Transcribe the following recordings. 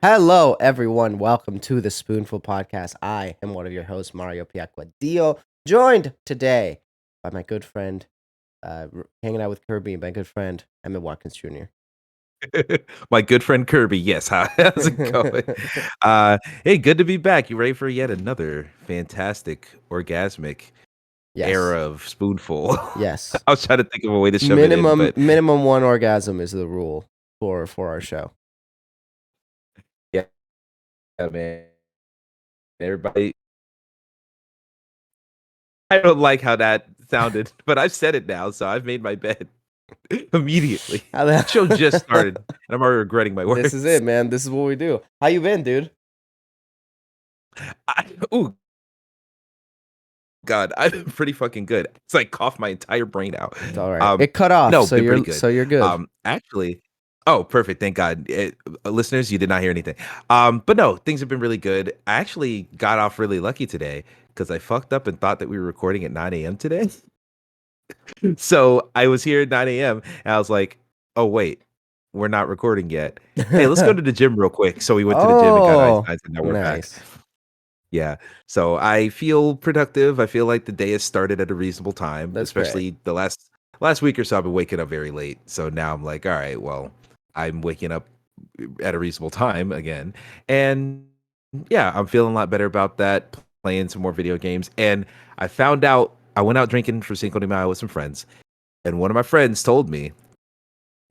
Hello, everyone. Welcome to the Spoonful podcast. I am one of your hosts, Mario Piacquadio, joined today by my good friend, hanging out with Kirby, my good friend, Emmett Watkins Jr. My good friend Kirby. Yes, how's it going? Hey, good to be back. You ready for yet another fantastic orgasmic Yes, era of Spoonful? yes. I was trying to think of a way to shove it in, Minimum but minimum one orgasm is the rule for our show. yeah, man. Everybody, I don't like how that sounded, but I've said it now, so I've made my bed immediately. How Show just the- started, and I'm already regretting my This is words. it, man. This is what we do. How you been, dude? Oh God, I've been pretty fucking good. It's like coughed my entire brain out. It's all right. It cut off, No, so been pretty you're good. so you're good. Actually, oh, perfect. Thank God. Listeners, you did not hear anything. But no, things have been really good. I actually got off really lucky today because I fucked up and thought that we were recording at 9 a.m. today. So I was here at 9 a.m. and I was like, oh wait, we're not recording yet. Hey, let's go to the gym real quick. So we went to the gym and got ice Oh, and now we're back. nice. Yeah. So I feel productive. I feel like the day has started at a reasonable time, That's great. especially the last week or so I've been waking up very late. So now I'm like, all right, well, I'm waking up at a reasonable time again. And yeah, I'm feeling a lot better about that, playing some more video games. And I found out I went out drinking for Cinco de Mayo with some friends, and one of my friends told me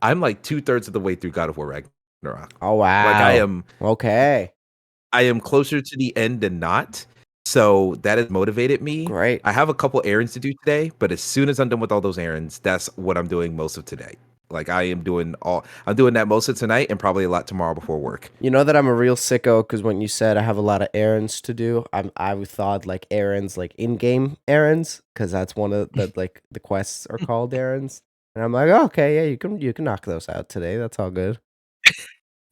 I'm like 2/3 of the way through God of War Ragnarok. Oh Like wow. Okay. I am closer to the end than not. So that has motivated me. Great. I have a couple errands to do today, but as soon as I'm done with all those errands, that's what I'm doing most of today. Like I'm doing that most of tonight and probably a lot tomorrow before work. You know that I'm a real sicko because when you said I have a lot of errands to do, I thought like errands, like in-game errands, because that's one of the like the quests are called errands. And I'm like, oh, okay, yeah, you can knock those out today. That's all good.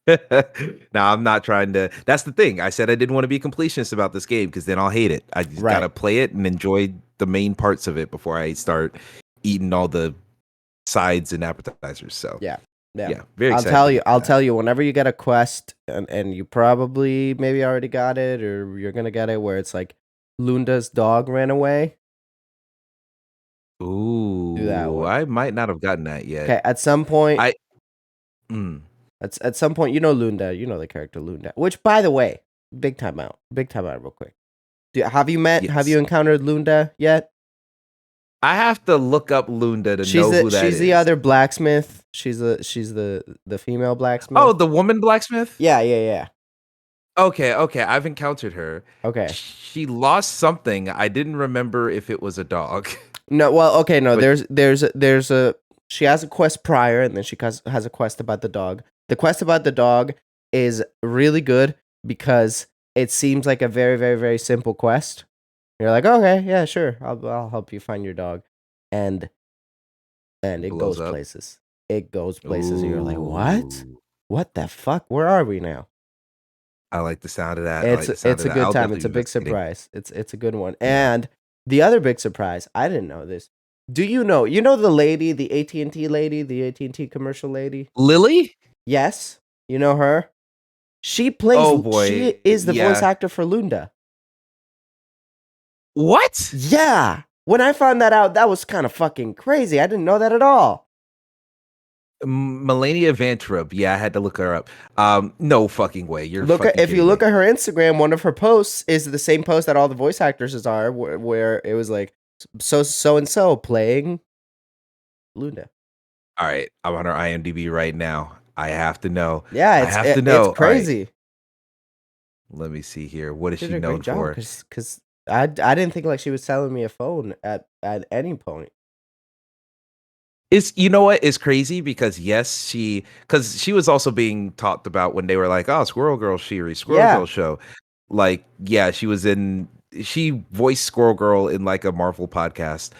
Now I'm not trying to. That's the thing. I said I didn't want to be completionist about this game because then I'll hate it. I just gotta Right. play it and enjoy the main parts of it before I start eating all the sides and appetizers. So Yeah. Yeah. yeah, very I'll excited tell to you. get to I'll that. tell you. Whenever you get a quest, and you probably maybe already got it, or you're gonna get it, where it's like Lunda's dog ran away. Do that Ooh, one. I might not have gotten that yet. Okay. At some point, I mm, At some point, you know Lunda, you know the character Lunda. Which, by the way, big time out, real quick. Have yes. you encountered Lunda yet? I have to look up Lunda to She's know the who that she's the is. other blacksmith. She's the female Oh, blacksmith. the woman blacksmith? Yeah, yeah, yeah. Okay, I've encountered her. Okay. She lost something. I didn't remember if it was a dog. No, well, okay, no. But There's a she has a quest prior, and then she has a quest about the dog. The quest about the dog is really good because it seems like a very, very, very simple quest. You're like, okay, yeah, sure, I'll help you find your dog, and it it blows goes up. places. It goes places, and you're like, what? Ooh. What the fuck? Where are we now? I like the sound of that. I like the sound It's of a that. good I'll time. It's definitely a be big investigating. surprise. It's a good one. Yeah. And the other big surprise, I didn't know this. Do you know? You know the lady, the AT&T lady, the AT&T commercial lady? Lily? Yes, you know her. Oh boy. She is the voice Yeah. actor for Lunda. What? Yeah. When I found that out, that was kind of fucking crazy. I didn't know that at all. Melania Vantrub. Yeah, I had to look her up. No fucking way. You're Look at fucking if you kidding look me. at her Instagram, one of her posts is the same post that all the voice actors are, where it was like so and so playing Lunda. All right, I'm on her IMDb right now. I have to know. Yeah, I have to it's know. All right, crazy. let me see here. What is She she did a great known job for? because I didn't think like she was selling me a phone at any point. Is you know what is crazy because yes, because she was also being talked about when they were like, oh, Squirrel Girl Shiri, Squirrel Yeah, Girl show. Like, yeah, she voiced Squirrel Girl in like a Marvel podcast.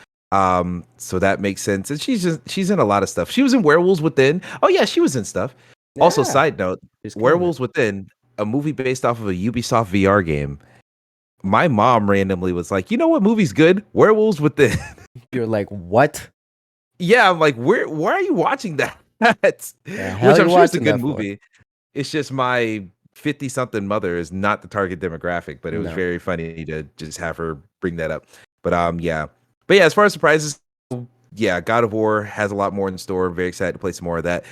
So that makes sense. And she's in a lot of stuff. She was in Werewolves Within. Oh yeah, she was in stuff. Also, yeah, side note, she's killing it. Werewolves Within, a movie based off of a Ubisoft VR game. My mom randomly was like, you know what movie's good? Werewolves Within. You're like, what Yeah, I'm like, why are you watching that? the hell Which are you I'm sure is a watching good that for? movie. It's just my 50 something mother is not the target demographic, but it was No. very funny to just have her bring that up. But yeah. But yeah, as far as surprises, yeah, God of War has a lot more in store. I'm very excited to play some more of that.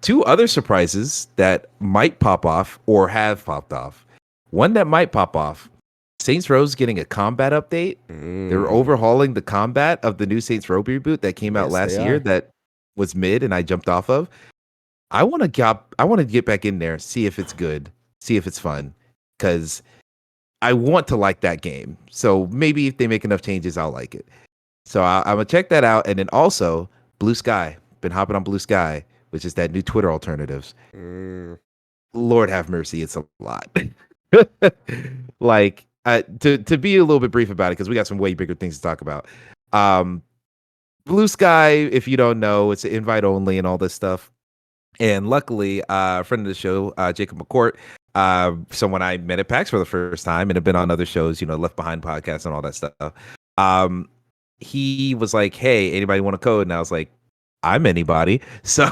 Two other surprises that might pop off or have popped off. One that might pop off. Saints Row's getting a combat update. They're overhauling the combat of the new Saints Row reboot that came out Yes, last they year are. that was mid and I jumped off of. I want to get back in there, see if it's good, see if it's fun, because I want to like that game. So maybe if they make enough changes, I'll like it. So I'm gonna check that out, and then also Blue Sky. Been hopping on Blue Sky, which is that new Twitter alternatives. Mm. Lord have mercy, it's a lot. Like to be a little bit brief about it, because we got some way bigger things to talk about. Um, Blue Sky, if you don't know, it's an invite only and all this stuff. And luckily, a friend of the show, Jacob McCourt, someone I met at PAX for the first time and have been on other shows, Left Behind podcast and all that stuff. Um, he was like, "Hey, anybody want to code?" And I was like, "I'm anybody." So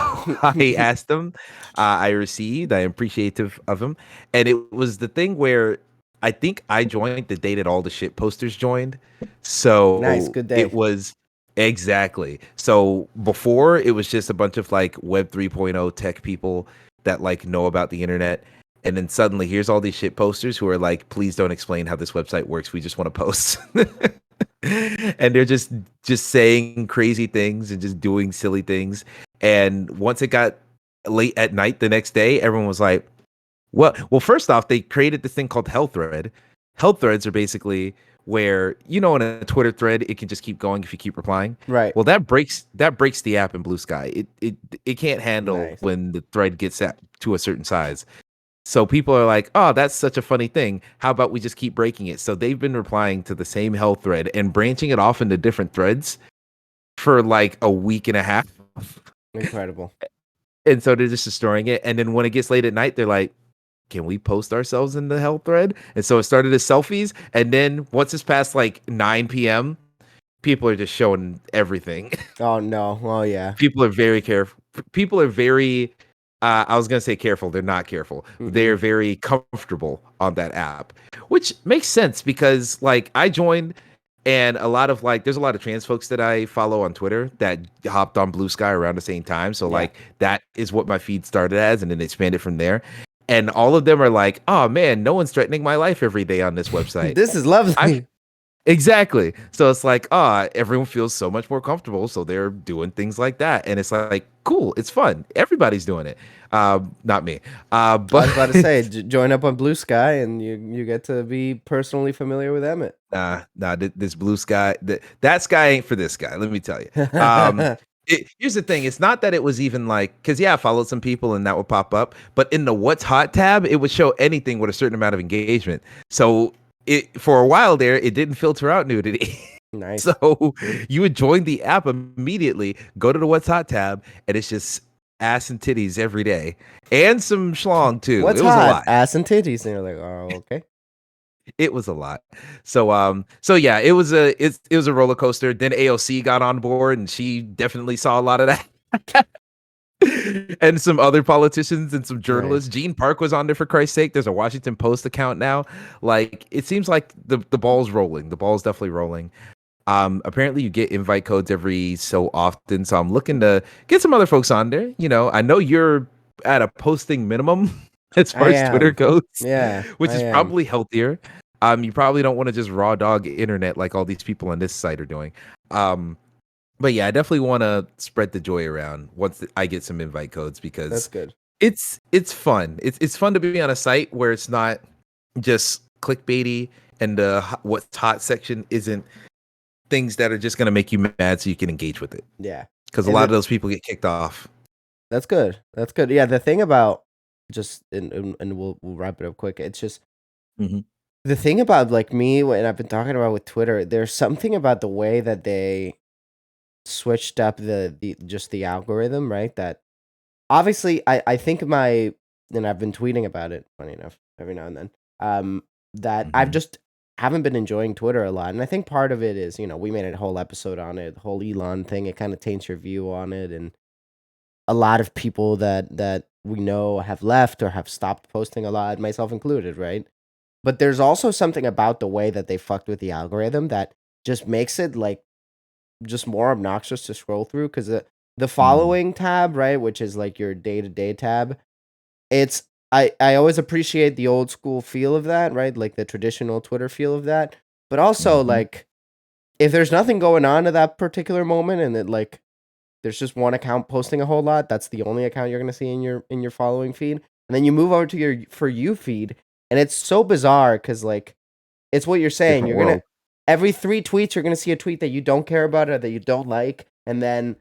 I asked him. I received. I'm appreciative of him, and it was the thing where I think I joined the day that all the shit posters joined. Nice, So good it day. was exactly. So before it was just a bunch of like Web 3.0 tech people that like know about the internet. And then suddenly here's all these shit posters who are like, please don't explain how this website works. We just want to post. And they're just saying crazy things and just doing silly things. And once it got late at night the next day, everyone was like, well, first off, they created this thing called Health Thread. Health Threads are basically where, in a Twitter thread, it can just keep going if you keep replying. Right. Well, that breaks the app in Blue Sky. It can't handle Nice. when the thread gets to a certain size. So people are like, "Oh, that's such a funny thing. How about we just keep breaking it?" So they've been replying to the same health thread and branching it off into different threads for like a week and a half. Incredible. And so they're just destroying it. And then when it gets late at night, they're like, can we post ourselves in the health thread? And so it started as selfies. And then once it's past like 9 p.m., people are just showing everything. Oh no. Oh yeah. People are very careful. People are very, I was going to say careful. They're not careful. Mm-mm. They're very comfortable on that app, which makes sense because like I joined and there's a lot of trans folks that I follow on Twitter that hopped on Blue Sky around the same time. So Yeah. like that is what my feed started as, and then expanded from there. And all of them are like, "Oh man, no one's threatening my life every day on this website." This is I lovely. exactly. So it's like, everyone feels so much more comfortable, so they're doing things like that, and it's like, cool, it's fun. Everybody's doing it. Not me. I But was about to say, join up on Blue Sky, and you get to be personally familiar with Emmett. nah, this Blue Sky, that sky ain't for this guy. Let me tell you. Here's the thing. It's not that it was even like, because yeah, I followed some people and that would pop up, but in the What's Hot tab, it would show anything with a certain amount of engagement. So it for a while there, it didn't filter out nudity. Nice. So you would join the app immediately, go to the What's Hot tab, and it's just ass and titties every day, and some schlong too. What's It was a hot? lot. Ass and titties. And you're like, oh, okay. It was a lot. So yeah, it was a roller coaster. Then AOC got on board and she definitely saw a lot of that. And some other politicians and some Nice. journalists. Gene Park was on there for Christ's sake. There's a Washington Post account now. Like it seems like the ball's rolling. The ball's definitely rolling. Apparently you get invite codes every so often. So I'm looking to get some other folks on there. I know you're at a posting minimum as I far as Twitter am. goes, Yeah, which I is am. probably healthier. You probably don't want to just raw dog internet like all these people on this site are doing. But yeah, I definitely want to spread the joy around once I get some invite codes That's because good. it's fun. It's fun to be on a site where it's not just clickbaity and the what's hot section isn't things that are just going to make you mad so you can engage with it. Yeah. Because a And lot of those people get kicked off. that's good. That's good. Yeah, the thing about just and we'll wrap it up quick. It's just Mhm. the thing about like me when I've been talking about with Twitter, there's something about the way that they switched up the just the algorithm, right? That obviously I think and I've been tweeting about it, funny enough, every now and then. That I've Mhm. just haven't been enjoying Twitter a lot. And I think part of it is, we made a whole episode on it, the whole Elon thing, it kind of taints your view on it. And a lot of people that we know have left or have stopped posting a lot, myself included, right? But there's also something about the way that they fucked with the algorithm that just makes it like just more obnoxious to scroll through because the Mm. following tab, right, which is like your day to day tab, it's I always appreciate the old school feel of that, right? Like the traditional Twitter feel of that. But also Mhm. like if there's nothing going on at that particular moment and it like there's just one account posting a whole lot, that's the only account you're gonna see in your following feed. And then you move over to your for you feed, and it's so bizarre because like it's what you're saying. Different You're gonna world. every 3 tweets you're gonna see a tweet that you don't care about or that you don't like, and then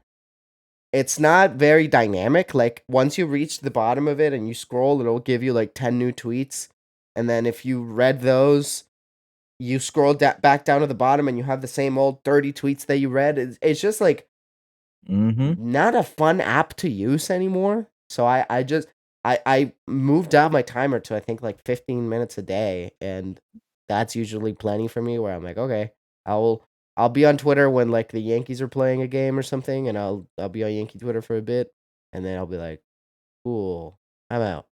it's not very dynamic. Like once you reach the bottom of it and you scroll, it'll give you like 10 new tweets. And then if you read those, you scroll back down to the bottom and you have the same old 30 tweets that you read. It's just like Mhm. not a fun app to use anymore. So I just I moved down my timer to I think like 15 minutes a day, and that's usually plenty for me where I'm like, okay, I'll be on Twitter when like the Yankees are playing a game or something, and I'll be on Yankee Twitter for a bit, and then I'll be like, cool, I'm out.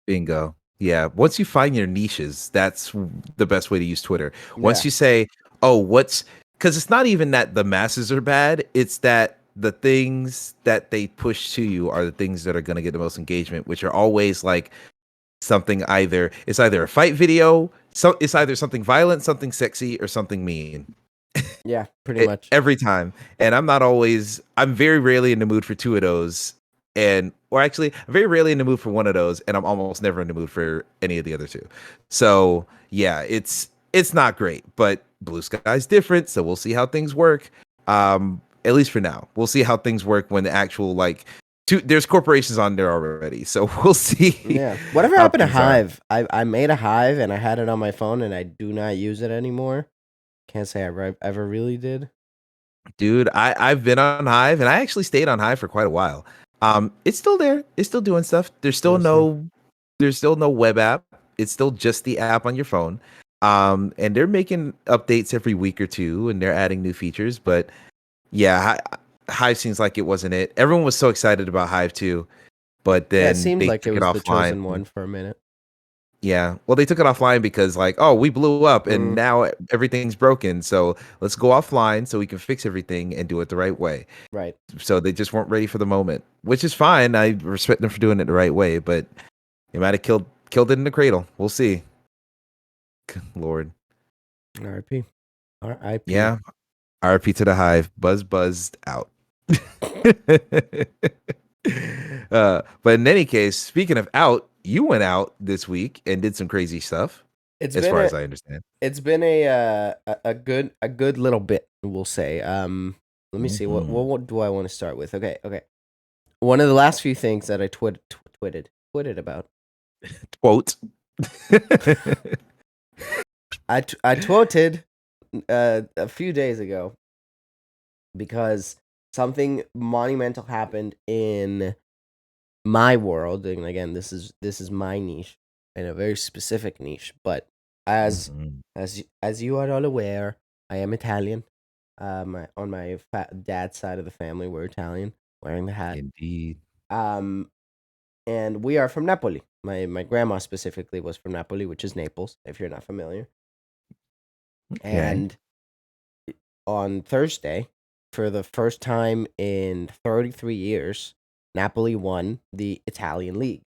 Bingo. Yeah. Once you find your niches, that's the best way to use Twitter. Once Yeah. you say, oh, because it's not even that the masses are bad, it's that the things that they push to you are the things that are going to get the most engagement, which are always like something it's either a fight video, so it's either something violent, something sexy, or something mean. Yeah, pretty much. Every time. And I'm very rarely in the mood for two of those. Or actually, I'm very rarely in the mood for one of those, and I'm almost never in the mood for any of the other two. So yeah, it's not great, but Blue Sky's different, so we'll see how things work. At least for now. We'll see how things work when the actual there's corporations on there already. So we'll see Yeah. Whatever how happened to things are. Hive? I made a Hive and I had it on my phone and I do not use it anymore. Can't say ever really did. Dude, I've been on Hive and I actually stayed on Hive for quite a while. It's still there. It's still doing stuff. Honestly. There's still no web app. It's still just the app on your phone. And they're making updates every week or two and they're adding new features, but yeah, Hive seems like it wasn't it. Everyone was so excited about Hive too, but Yeah, it then seemed they like it took it was the offline. chosen one for a minute. Yeah. Well, they took it offline because like, oh, we blew up and Mm, now everything's broken. So let's go offline so we can fix everything and do it the right way. right. So they just weren't ready for the moment, which is fine. I respect them for doing it the right way, but they might have killed it in the cradle. We'll see. Lord. R.I.P. R.I.P. Yeah. RP to the hive. Buzzed out. But in any case, speaking of out, you went out this week and did some crazy stuff, It's as been far a as I understand. it's been a good little bit, we'll say. Let me see. Mhm. What do I want to start with? Okay. One of the last few things that I twitted about. Quote. I tweeted a few days ago because something monumental happened in my world, and again, this is my niche and a very specific niche. But as Mhm. as you are all aware, I am Italian. On my dad's side of the family, we're Italian. Wearing the hat. Indeed. Um, and we are from Napoli. My grandma specifically was from Napoli, which is Naples, if you're not familiar. Okay. And on Thursday, for the first time in 33 years, Napoli won the Italian league,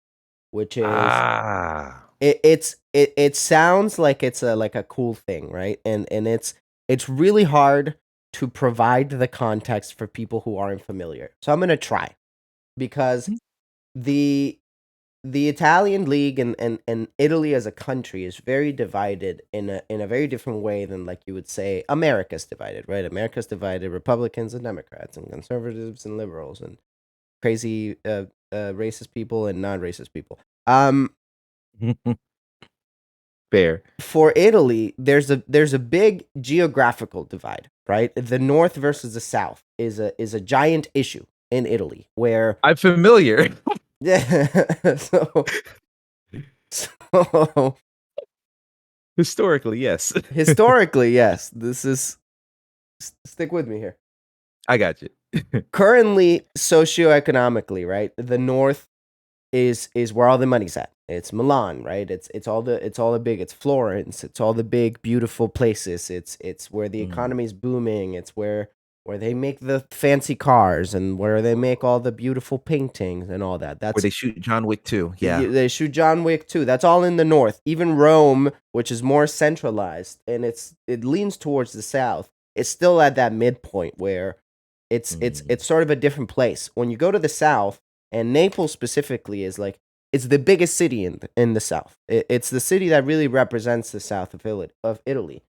which is Ah. it sounds like it's a cool thing, right? And it's really hard to provide the context for people who aren't familiar. So I'm going to try because the the Italian league and Italy as a country is very divided in a very different way than like you would say America's divided, right? America's divided Republicans and Democrats and conservatives and liberals and crazy racist people and non-racist people. Fair. For Italy, there's a big geographical divide, right? The north versus the south is a giant issue in Italy where I'm familiar. yeah so Historically, yes. historically, yes, this is stick with me here. I got you. Currently, socioeconomically, right? The North is where all the money's at. It's Milan, right? It's all the big. It's Florence. It's all the big beautiful places. It's where the Mm. economy is booming. It's where they make the fancy cars and where they make all the beautiful paintings and all that. Where That's they shoot John Wick too. Yeah. they shoot John Wick too. That's all in the north. Even Rome, which is more centralized and it leans towards the south, it's still at that midpoint where Mm. it's sort of a different place. When you go to the south, and Naples specifically is like it's the biggest city in the south. It's the city that really represents the south of Italy.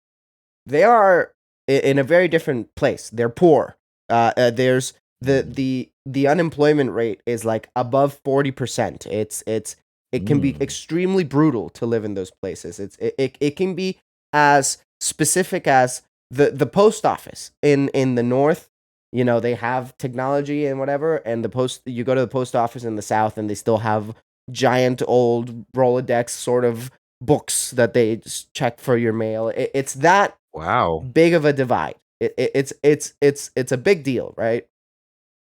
They are in a very different place. They're poor. There's Mm. the unemployment rate is like above 40%. It can be Mm. extremely brutal to live in those places. It can be as specific as the post office in the north. You know, they have technology and whatever, and the post you go to the post office in the south and they still have giant old Rolodex sort of books that they just check for your mail. It's that Wow. big of a divide. It's a big deal, right?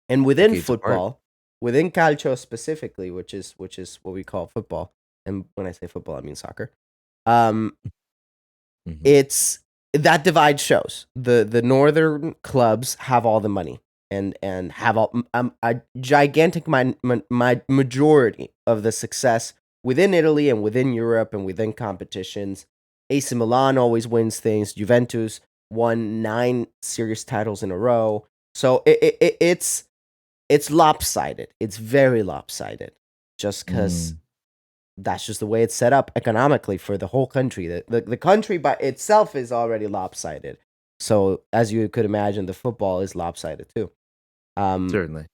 And within Decades apart. football, within calcio specifically, which is what we call football, and when I say football, I mean soccer. Um, Mhm. it's that divide shows the northern clubs have all the money and have a gigantic my majority of the success within Italy and within Europe and within competitions. AC Milan always wins things. Juventus won 9 serious titles in a row. So it's lopsided. It's very lopsided, just because Mm. that's just the way it's set up economically for the whole country. The country by itself is already lopsided. So as you could imagine, the football is lopsided too. Um, Certainly.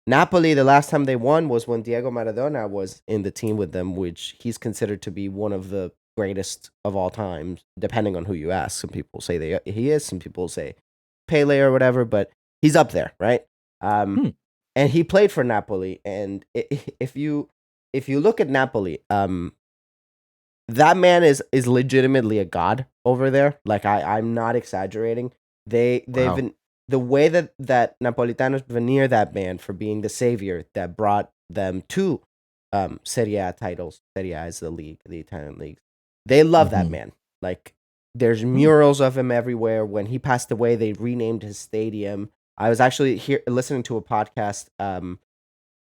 Napoli, the last time they won was when Diego Maradona was in the team with them, which he's considered to be one of the greatest of all time, depending on who you ask. Some people say he is, some people say Pele or whatever, but he's up there, right? Um, Hmm. and he played for Napoli. And if you look at Napoli, that man is legitimately a god over there. Like I'm not exaggerating. They've Wow. been the way that Napolitanos veneer that man for being the savior that brought them to Serie A titles. Serie A is the league, the Italian league. They love that Mhm. man. Like there's Hmm. murals of him everywhere. When he passed away, they renamed his stadium. I was actually here listening to a podcast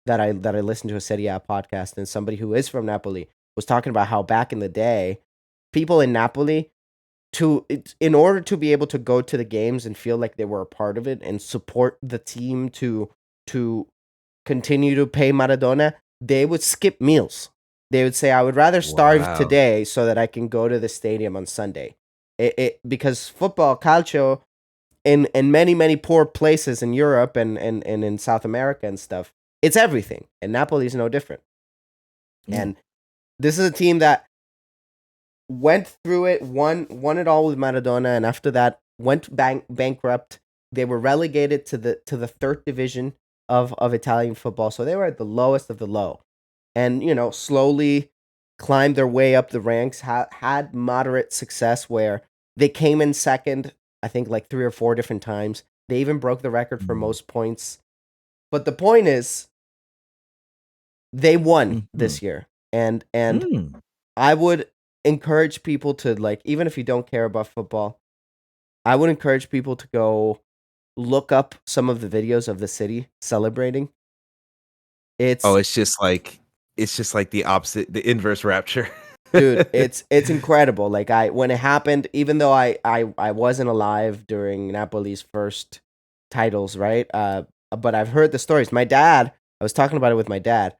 that I listened to a Serie A podcast, and somebody who is from Napoli was talking about how back in the day, people in Napoli in order to be able to go to the games and feel like they were a part of it and support the team to continue to pay Maradona, they would skip meals. They would say, "I would rather starve Wow. today so that I can go to the stadium on Sunday." Because football, calcio, in many poor places in Europe and in South America and stuff, it's everything. And Napoli is no different. Mm. And this is a team that went through it, won it all with Maradona, and after that went bankrupt. They were relegated to the third division of Italian football, so they were at the lowest of the low, and slowly climbed their way up the ranks. Had moderate success where they came in second, I think like 3 or 4 different times. They even broke the record for Mm. most points. But the point is, they won Mhm. this year, and Mm. I would encourage people to like, even if you don't care about football, I would encourage people to go look up some of the videos of the city celebrating. Oh, It's it's just like the opposite, the inverse rapture. Dude, it's incredible. Like when it happened, even though I wasn't alive during Napoli's first titles, right? But I've heard the stories. I was talking about it with my dad.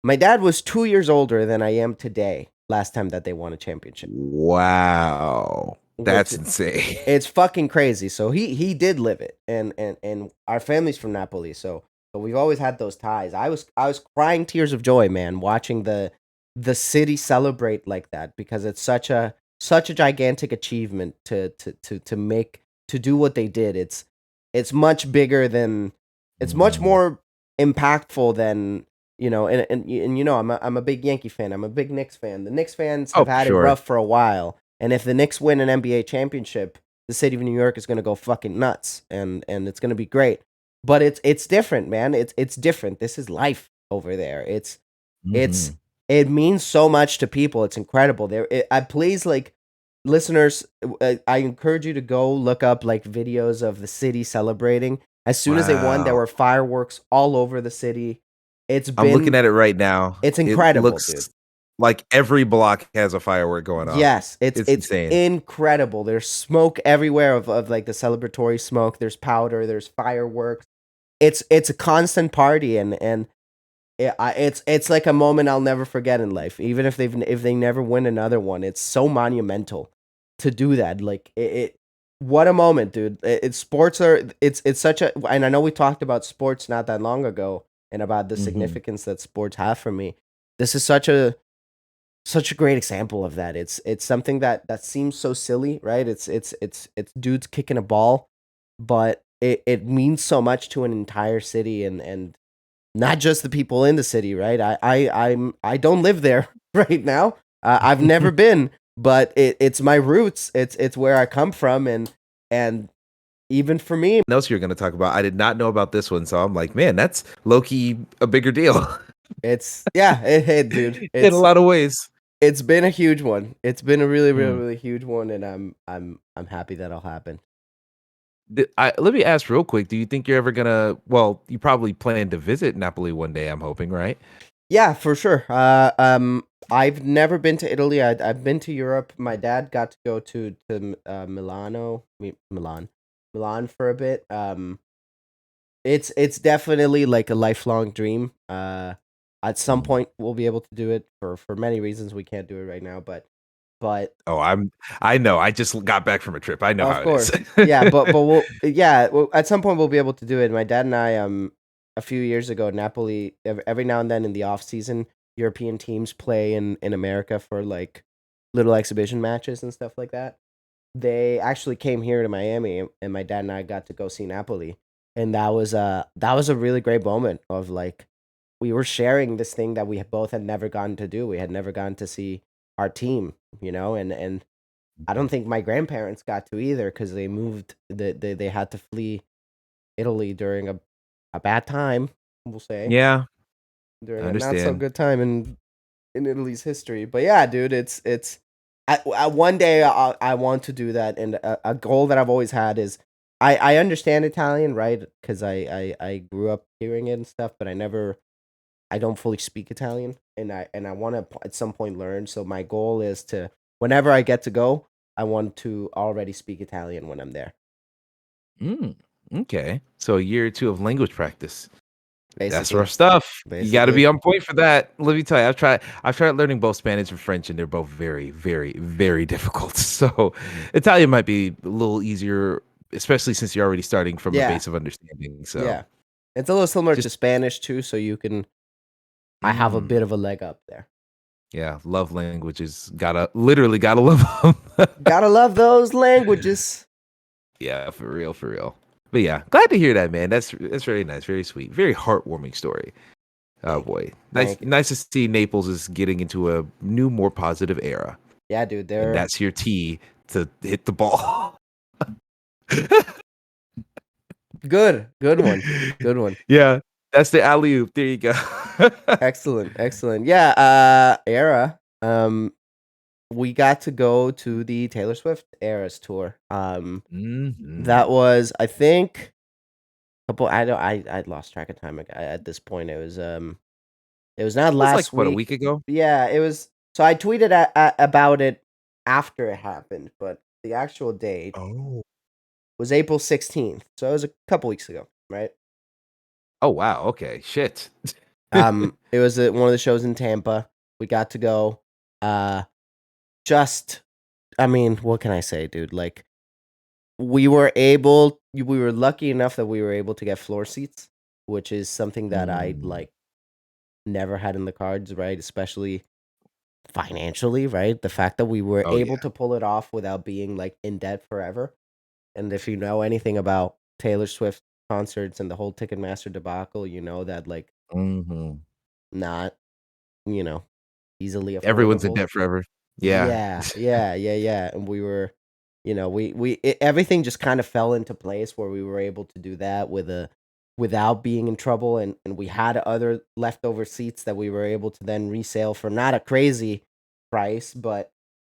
My dad was 2 years older than I am today. Last time that they won a championship, Wow. which That's insane. it's fucking crazy. So he did live it, and our family's from Napoli, so we've always had those ties. I was crying tears of joy, man, watching the city celebrate like that because it's such a gigantic achievement to make to do what they did. It's much bigger than it's much Mm. more impactful than and I'm a big Yankee fan. I'm a big Knicks fan. The Knicks fans Oh, have for had it sure. rough for a while, and if the Knicks win an NBA championship, the city of New York is going to go fucking nuts, and it's going to be great. but it's different, man. It's different. This is life over there. It's Mhm. it means so much to people. It's incredible. I please like listeners. I encourage you to go look up like videos of the city celebrating. As soon as they won, there Wow. were fireworks all over the city. It's I'm looking been at it right now. it's It incredible, looks dude. like every block has a firework going off. Yes, it's It's it's insane. incredible. There's smoke everywhere of like the celebratory smoke. There's powder. There's fireworks. It's a constant party, and it's like a moment I'll never forget in life. Even if they never win another one, it's so monumental to do that. Like what a moment, dude. It's sports are it's such a, and I know we talked about sports not that long ago and about the Mhm. significance that sports have for me. This is such a great example of that. It's something that seems so silly, right? It's dudes kicking a ball, but it means so much to an entire city, and not just the people in the city, right? I don't live there right now. I've never been, but it's my roots. It's where I come from, and even for me, Else you're gonna talk about. I did not know about this one, so I'm like, man, that's low key a bigger deal it's yeah, dude, in a lot of ways. it's been a huge one. It's been a really, really, Mm. really huge one, and I'm happy that'll happen. Let me ask real quick. Do you think you're ever gonna? Well, you probably plan to visit Napoli one day. I'm hoping, right? Yeah, for sure. I've never been to Italy. I've been to Europe. My dad got to go to Milan for a bit. It's definitely like a lifelong dream. At some Mm. point we'll be able to do it for many reasons. We can't do it right now, but Oh, I know. I just got back from a trip. I know of how it is. course. Yeah, but we'll at some point we'll be able to do it. My dad and I a few years ago, Napoli, every now and then in the off season, European teams play in America for like little exhibition matches and stuff like that. They actually came here to Miami, and my dad and I got to go see Napoli. And that was a really great moment of like we were sharing this thing that we both had never gotten to do. We had never gotten to see our team, and I don't think my grandparents got to either because they moved. They had to flee Italy during a bad time. We'll say Yeah, I during a not so understand. good time in Italy's history. But yeah, dude, it's one day I want to do that, and a goal that I've always had is I understand Italian, right? Because I grew up hearing it and stuff, but I don't fully speak Italian, and I want to at some point learn. So my goal is to whenever I get to go, I want to already speak Italian when I'm there. Mm, okay. So a year or two of language practice. That's Basically, rough stuff. You got to basically. be on point for that. Let me tell you, I've tried learning both Spanish and French, and they're both very, very, very difficult. So Italian might be a little easier, especially since you're already starting from a Yeah, base of understanding. So yeah. It's a little similar to just Spanish too, so you can. I have a bit mm, of a leg up there. yeah, love languages. Gotta love them. Gotta love those languages. Yeah, for real, for real. But yeah, glad to hear that, man. That's very nice, very sweet, very heartwarming story. Oh Thank you, boy, nice thank you. nice to see Naples is getting into a new, more positive era, Yeah, dude, and they're that's your tea to hit the ball. good one, good one. Yeah, that's the alley oop. There you go. Excellent, excellent. Yeah, era. We got to go to the Taylor Swift Eras tour. That Mhm. was, I think, couple. I don't. I lost track of time at this point. It was not It was like last what, a week. week ago? Yeah, it was. So I tweeted about it after it happened, but the actual date Oh. was April 16th. So it was a couple weeks ago, right? Oh wow. Okay. Shit. It was one of the shows in Tampa. We got to go. Uh, just, I mean, what can I say, dude? Like, we were lucky enough that we were able to get floor seats, which is something that I Mm. like never had in the cards, right? Especially financially, right? The fact that we were Oh able yeah. to pull it off without being like in debt forever. And if you know anything about Taylor Swift concerts and the whole Ticketmaster debacle, you know that like Mhm. not, you know, easily Everyone's in affordable. debt forever. Yeah. Yeah, yeah, yeah, yeah. And we were, everything just kind of fell into place where we were able to do that with a without being in trouble, and we had other leftover seats that we were able to then resale for not a crazy price, but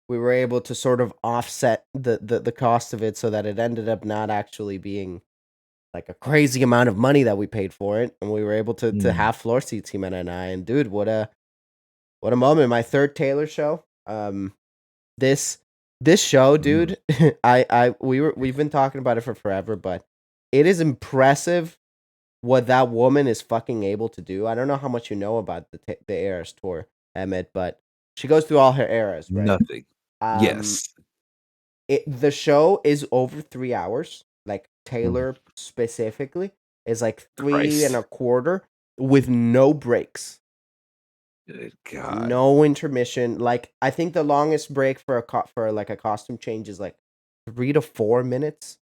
we were able to sort of offset the cost of it so that it ended up not actually being like a crazy amount of money that we paid for it, and we were able to Mm, have floor seats, He-Man and I. And dude, what a moment! My third Taylor show. This this show, mm. dude. We've been talking about it for forever, but it is impressive what that woman is fucking able to do. I don't know how much you know about the Eras tour, Emmett, but she goes through all her eras, right? Nothing. Um, Yes. the show is over 3 hours. Like Mm. Taylor specifically is like three and Christ. a quarter with no breaks, Good God. no intermission. Like I think the longest break for for like a costume change is like 3 to 4 minutes,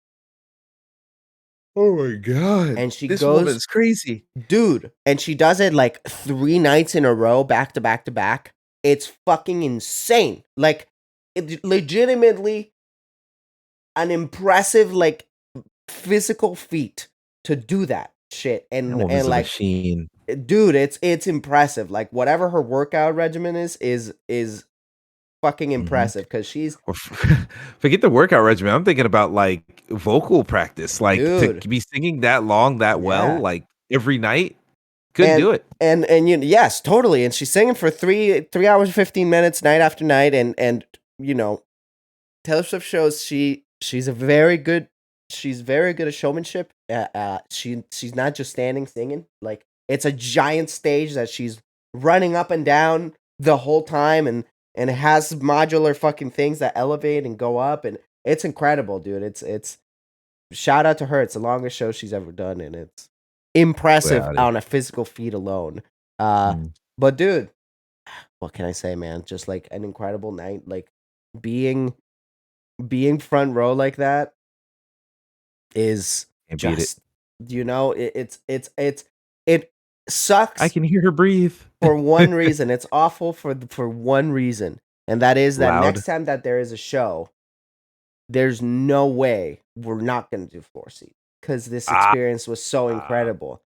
Oh my God. and she This goes, woman's crazy. dude, and she does it like 3 nights in a row, back to back to back. It's fucking insane. Like, it legitimately an impressive like physical feat to do that shit. That And woman's a like, machine. dude, it's impressive. Like whatever her workout regimen is fucking Mhm. impressive because she's Or forget the workout regimen. I'm thinking about like vocal practice, like to dude. be singing that long, that well, Yeah. like every night. Couldn't And do it. yes, totally. And she's singing for 3 hours 15 minutes night after night, and you know Taylor Swift shows she's very good at showmanship. She's not just standing singing. Like it's a giant stage that she's running up and down the whole time, and it has modular fucking things that elevate and go up, and it's incredible, dude. It's shout out to her. It's the longest show she's ever done, and it's impressive Without it. on a physical feat alone. Uh, Mm, but dude, what can I say, man? Just like an incredible night, like being being front row like that is can't beat it. just it I sucks can hear her breathe. for one reason. It's awful for one reason, and that is that Loud. next time that there is a show, there's no way we're not gonna do floor seat because this Ah, experience was so ah, incredible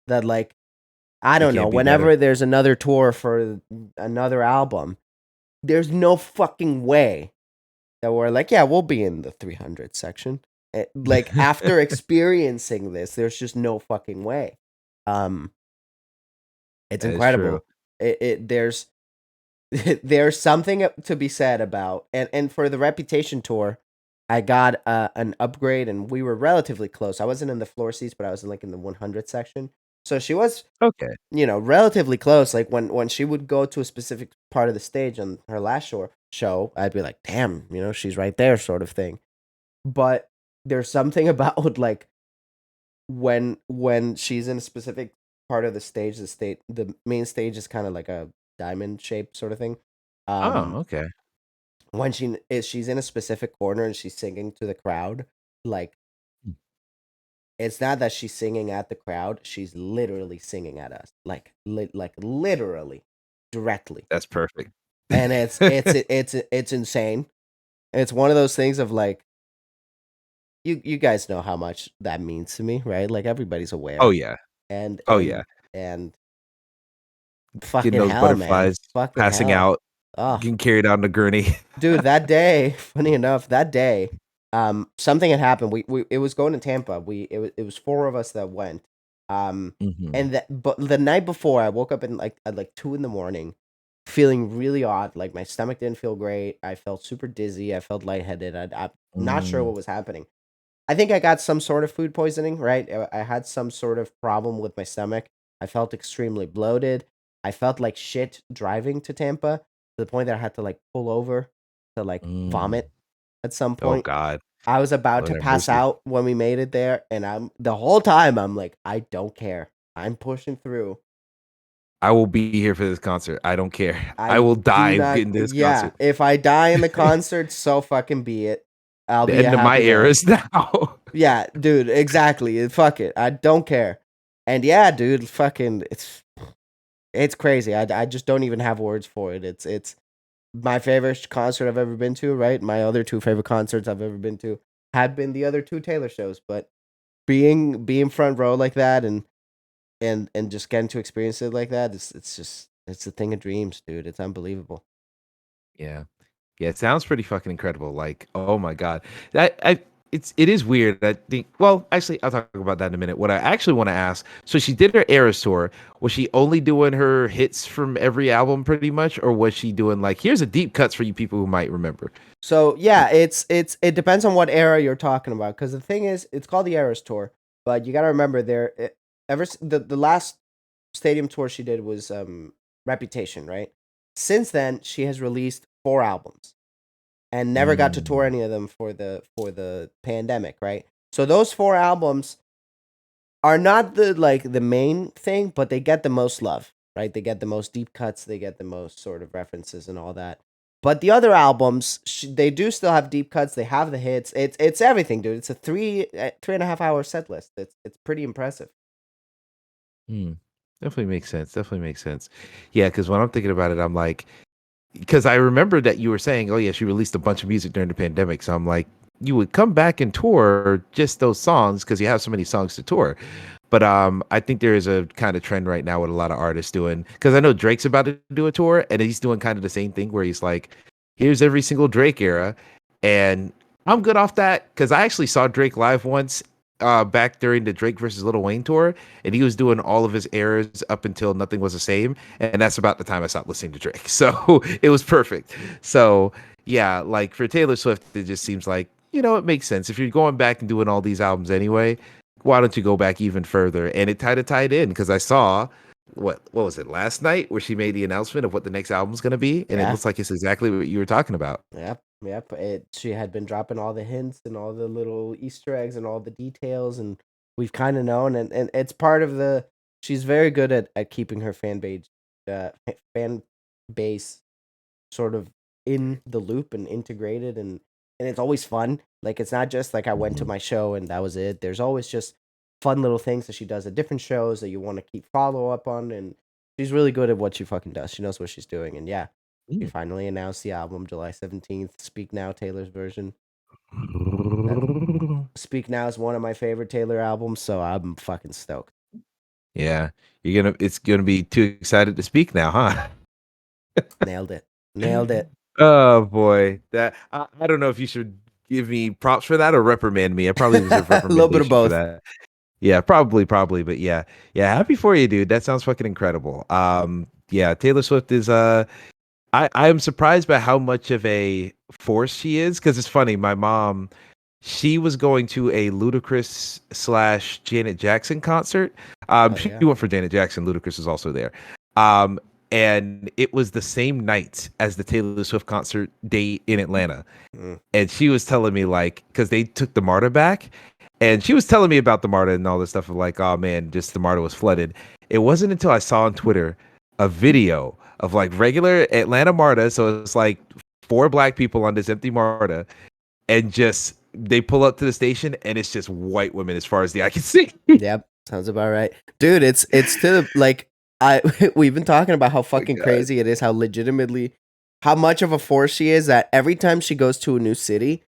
that like I it don't know. can't be better. Whenever there's another tour for another album, there's no fucking way that we're like, yeah, we'll be in the 300 section. Like after experiencing this, there's just no fucking way. Um, it's That is true. incredible. There's there's something to be said about, and for the Reputation tour, I got an upgrade, and we were relatively close. I wasn't in the floor seats, but I was in like in the 100 section. So she was, Okay. relatively close. Like when she would go to a specific part of the stage on her last show, I'd be like, damn, she's right there, sort of thing. But there's something about like when she's in a specific part of the stage, the main stage is kind of like a diamond shaped sort of thing. Oh, Um, okay. when she's in a specific corner and she's singing to the crowd, like it's not that she's singing at the crowd, she's literally singing at us, like literally directly. That's perfect. And it's insane. It's one of those things of like you guys know how much that means to me, right? Like everybody's Oh, aware. yeah. And Oh, yeah. and Getting fucking those hell, man. butterflies, Fucking passing hell. out, Oh, getting carried out in a gurney. dude, that day, funny enough, that day, something had happened. We it was going to Tampa. It was four of us that went. Mhm. And but the night before, I woke up at like 2 in the morning, feeling really odd. Like my stomach didn't feel great. I felt super dizzy. I felt lightheaded. I'm not sure Mm, what was happening. I think I got some sort of food poisoning, right? I had some sort of problem with my stomach. I felt extremely bloated. I felt like shit driving to Tampa to the point that I had to like pull over to like mm. vomit at some Oh, point. God. I was about Lord to have pass mercy. out when we made it there, and the whole time I'm like, I don't care. I'm pushing through. I will be here for this concert. I don't care. I I will do die not. getting to this Yeah, concert. if I die in the concert, so fucking be it. I'll The be a end of my happy era man. is now. Yeah, dude, exactly. Fuck it. I don't care. And yeah, dude, fucking it's crazy. I just don't even have words for it. It's my favorite concert I've ever been to, right? My other two favorite concerts I've ever been to had been the other two Taylor shows, but being front row like that, and just getting to experience it like that, it's just it's a thing of dreams, dude. It's unbelievable. Yeah. Yeah, it sounds pretty fucking incredible. Like, oh my god, it is weird. I think. Well, actually, I'll talk about that in a minute. What I actually want to ask. So she did her Eras tour. Was she only doing her hits from every album, pretty much, or was she doing like, here's a deep cuts for you people who might remember? So yeah, it depends on what era you're talking about. Because the thing is, it's called the Eras Tour, but you got to remember the last stadium tour she did was Reputation, right? Since then, she has released 4 albums and never got to tour Mm. any of them for the pandemic, right? So those 4 albums are not the main thing, but they get the most love, right? They get the most deep cuts, they get the most sort of references and all that. But the other albums, they do still have deep cuts. They have the hits. It's everything, dude. It's a 3.5 hour set list. It's pretty impressive. Hmm. Definitely makes sense. Definitely makes sense. Yeah, because when I'm thinking about it, I'm like, because I remember that you were saying, oh yeah, she released a bunch of music during the pandemic. So I'm like, you would come back and tour just those songs because you have so many songs to tour. But I think there is a kind of trend right now with a lot of artists doing, because I know Drake's about to do a tour and he's doing kind of the same thing where he's like, here's every single Drake era, and I'm good off that because I actually saw Drake live once back during the Drake versus Lil Wayne tour, and he was doing all of his eras up until Nothing Was the Same, and that's about the time I stopped listening to Drake. So it was perfect. So yeah, like for Taylor Swift, it just seems like, it makes sense if you're going back and doing all these albums anyway. Why don't you go back even further? And it kind of tied in because I saw what was it last night where she made the announcement of what the next album's going to be, and it Yeah. looks like it's exactly what you were talking about. Yep, yep. She had been dropping all the hints and all the little Easter eggs and all the details, and we've kind of known, and it's part of the. She's very good at keeping her fan base sort of in the loop and integrated, and it's always fun. Like it's not just like I went to Mhm. my show and that was it. There's always just fun little things that she does at different shows that you want to keep follow up on, and she's really good at what she fucking does. She knows what she's doing, and yeah, she Mm. finally announced the album July 17th. Speak Now, Taylor's version. That Speak Now is one of my favorite Taylor albums, so I'm fucking stoked. Yeah, it's gonna be too excited to speak now, huh? Nailed it. Nailed it. Oh boy, I don't know if you should give me props for that or reprimand me. I probably deserve A little bit of reprimandation for both. that. Yeah, probably, but yeah, yeah. Happy for you, dude. That sounds fucking incredible. Yeah, Taylor Swift is I am surprised by how much of a force she is because it's funny. My mom, she was going to a Ludacris slash Janet Jackson concert. Oh She yeah. went for Janet Jackson. Ludacris is also there. Um, and it was the same night as the Taylor Swift concert date in Atlanta. Mm. And she was telling me like, because they took the MARTA back, and she was telling me about the MARTA and all this stuff of like, oh man, just the MARTA was flooded. It wasn't until I saw on Twitter a video of like regular Atlanta MARTA. So it's like 4 black people on this empty MARTA, and just they pull up to the station and it's just white women as far as the eye can see. Yep. Sounds about right. Dude, it's to the like I we've been talking about how My fucking God. crazy it is, how much of a force she is that every time she goes to a new city,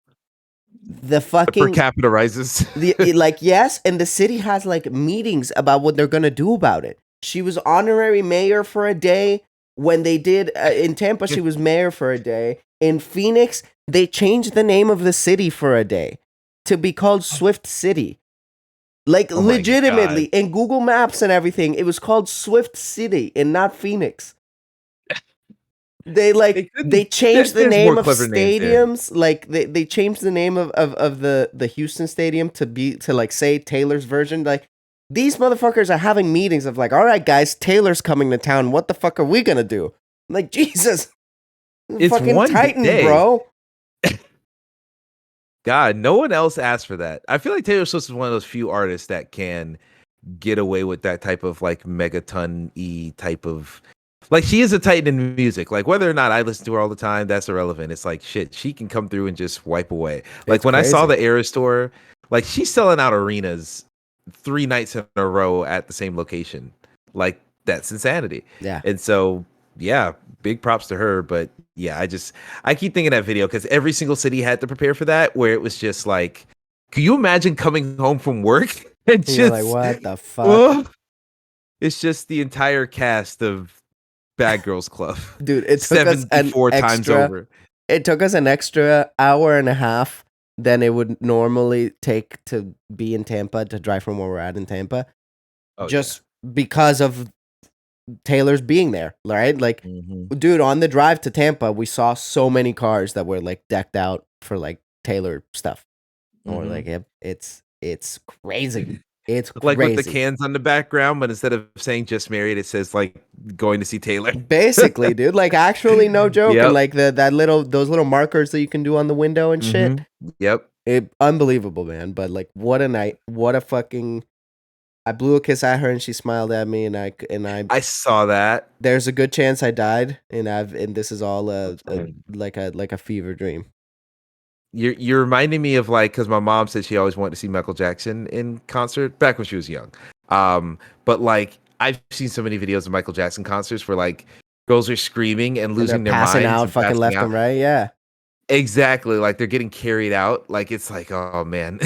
the Per fucking capita rises. like yes, and the city has like meetings about what they're gonna do about it. She was honorary mayor for a day. When they did in Tampa, she was mayor for a day. In Phoenix, they changed the name of the city for a day to be called Swift City. Like Oh my God. legitimately in Google Maps and everything, it was called Swift City and not Phoenix. They They like they couldn't. changed the There's more name of clever names there. stadiums. Like they changed the name of the Houston Stadium to like say Taylor's version. Like these motherfuckers are having meetings of like, all right, guys, Taylor's coming to town. What the fuck are we gonna do? I'm like Jesus, It's fucking one Titan, day. bro. God, no one else asked for that. I feel like Taylor Swift is one of those few artists that can get away with that type of like megaton e type of, like, she is a titan in music. Like whether or not I listen to her all the time, that's irrelevant. It's like shit, she can come through and just wipe away. Like It's when I saw crazy. the Eras tour, like she's selling out arenas 3 nights in a row at the same location. Like that's insanity. Yeah. And so yeah, big props to her. But yeah, I keep thinking that video because every single city had to prepare for that, where it was just like, can you imagine coming home from work It's And you're like, just, what the fuck? oh, it's just the entire cast of Bad Girls Club, Dude, it took us an 74 times extra over. it took us an extra hour and a half than it would normally take to be in Tampa, to drive from where we're at in Tampa, Oh yeah. just because of Taylor's being there, right? Like, Mhm. dude, on the drive to Tampa, we saw so many cars that were like decked out for like Taylor stuff. Or like Mhm. it's crazy. It's Like with the crazy. cans on the background, but instead of saying "just married," it says like "going to see Taylor." Basically, dude, like actually no joke. And Yep. like those little markers that you can do on the window and shit. Mhm. Yep. Unbelievable, man. But like what a night. What a fucking I blew a kiss at her and she smiled at me, and I I saw that. there's a good chance I died, and this is all That's funny. like a fever dream. You're reminding me of like because my mom said she always wanted to see Michael Jackson in concert back when she was young. But like I've seen so many videos of Michael Jackson concerts where like girls are screaming and And they're losing their passing minds out and fucking passing left out. and right. Yeah. Exactly, like they're getting carried out. Like it's like, oh man.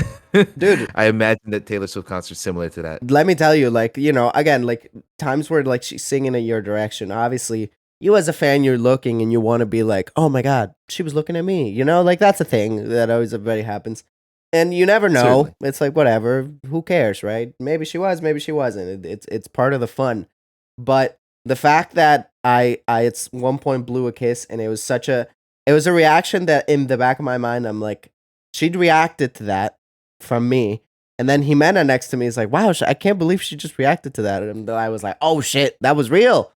Dude, I imagine that Taylor Swift concert's similar to that. let me tell you, like, again, like times where like she's singing in your direction. Obviously, you as a fan, you're looking and you want to be like, oh my God, she was looking at me. Like that's a thing that always everybody happens. And you never know. Certainly. It's like whatever. Who cares, right? Maybe she was, maybe she wasn't. It's part of the fun. But the fact that I at one point blew a kiss, and it was a reaction that in the back of my mind I'm like, she'd reacted to that from me. And then Jimena next to me is like, wow, I can't believe she just reacted to that. And I was like, oh shit, that was real.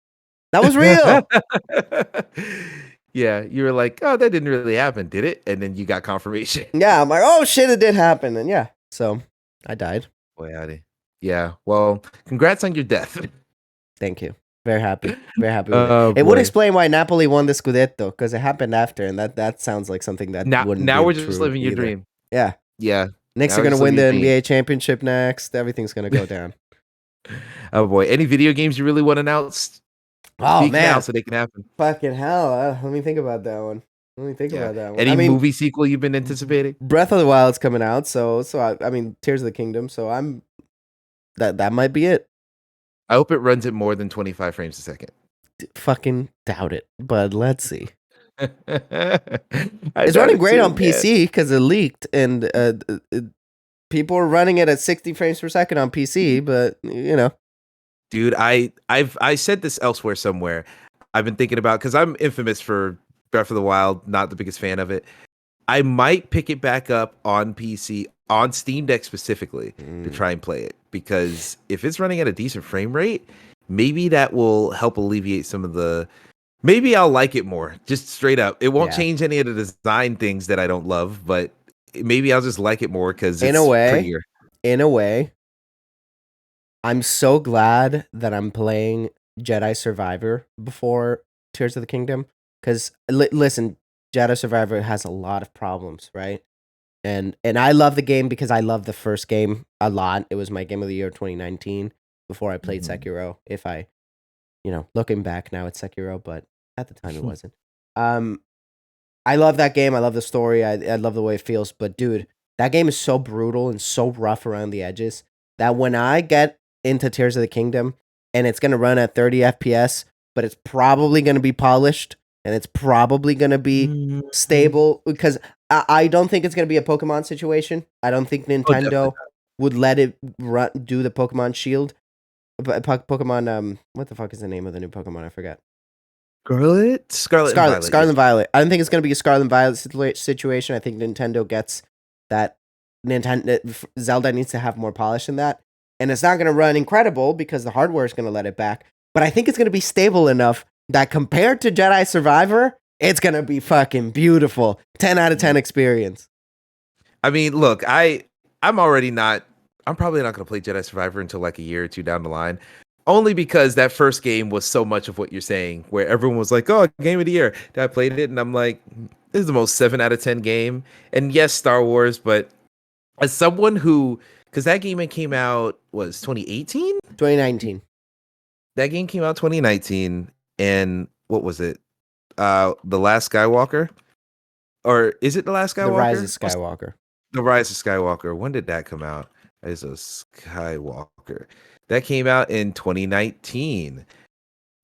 That was real. Yeah, you were like, "Oh, that didn't really happen, did it?" And then you got confirmation. Yeah, I'm like, oh shit, it did happen. And yeah, so I died. Boy, howdy. Yeah, well, congrats on your death. Thank you. Very happy. Very happy with it. Oh, It would boy. explain why Napoli won the Scudetto, because it happened after, and that sounds like something that wouldn't Now be we're just true living your either. dream. Yeah. Yeah, Knicks now are we're gonna just win living the your dream. NBA championship next. Everything's gonna go down. Oh, boy. Any video games you really want announced? Oh Speak now man. so they can happen. Fucking hell. Let me think about that one. Let me think Yeah. about that one. I Any mean, movie sequel you've been anticipating? Breath of the Wild's coming out, so I mean, Tears of the Kingdom. So that might be it. I hope it runs at more than 25 frames a second. Fucking doubt it, but let's see. I It's doubt running it great too, on man. PC because it leaked, and people are running it at 60 frames per second on PC. But Dude, I said this elsewhere somewhere. I've been thinking about because I'm infamous for Breath of the Wild, not the biggest fan of it. I might pick it back up on PC, on Steam Deck specifically, to mm, try and play it. Because if it's running at a decent frame rate, maybe that will help alleviate some of the. Maybe I'll like it more, just straight up. It won't yeah, change any of the design things that I don't love, but maybe I'll just like it more because in a it's way, prettier. in a way, I'm so glad that I'm playing Jedi Survivor before Tears of the Kingdom. Because listen, Jedi Survivor has a lot of problems, right? And I love the game because I love the first game a lot. It was my game of the year 2019 before I played Mhm. Sekiro. If I, looking back now, it's Sekiro, but at the time it wasn't. Um, I love that game. I love the story. I love the way it feels. But dude, that game is so brutal and so rough around the edges that when I get into Tears of the Kingdom and it's gonna run at 30 FPS, but it's probably gonna be polished and it's probably gonna be Mhm. stable because I don't think it's gonna be a Pokemon situation. I don't think Oh, definitely Nintendo would let it do the Pokemon Shield. Pokemon what the fuck is the name of the new Pokemon? I forgot. Scarlet and Violet, Scarlet yes. and Violet. I don't think it's going to be a Scarlet and Violet situation. I think Nintendo gets that. Zelda needs to have more polish than that, and it's not going to run incredible because the hardware is going to let it back. But I think it's going to be stable enough that compared to Jedi Survivor, it's going to be fucking beautiful. 10 out of 10 experience. I mean, look, I'm probably not gonna play Jedi Survivor until like a year or two down the line. Only because that first game was so much of what you're saying, where everyone was like, "Oh, game of the year." Then I played it, and I'm like, "This is the most 7 out of 10 game." And yes, Star Wars, but as someone who, because that game came out was 2018. 2019, That game came out 2019, and what was it? The Last Skywalker, or is it the Last The Rise of Skywalker? Skywalker. The Rise of Skywalker. When did that come out? Rise of Skywalker. That came out in 2019.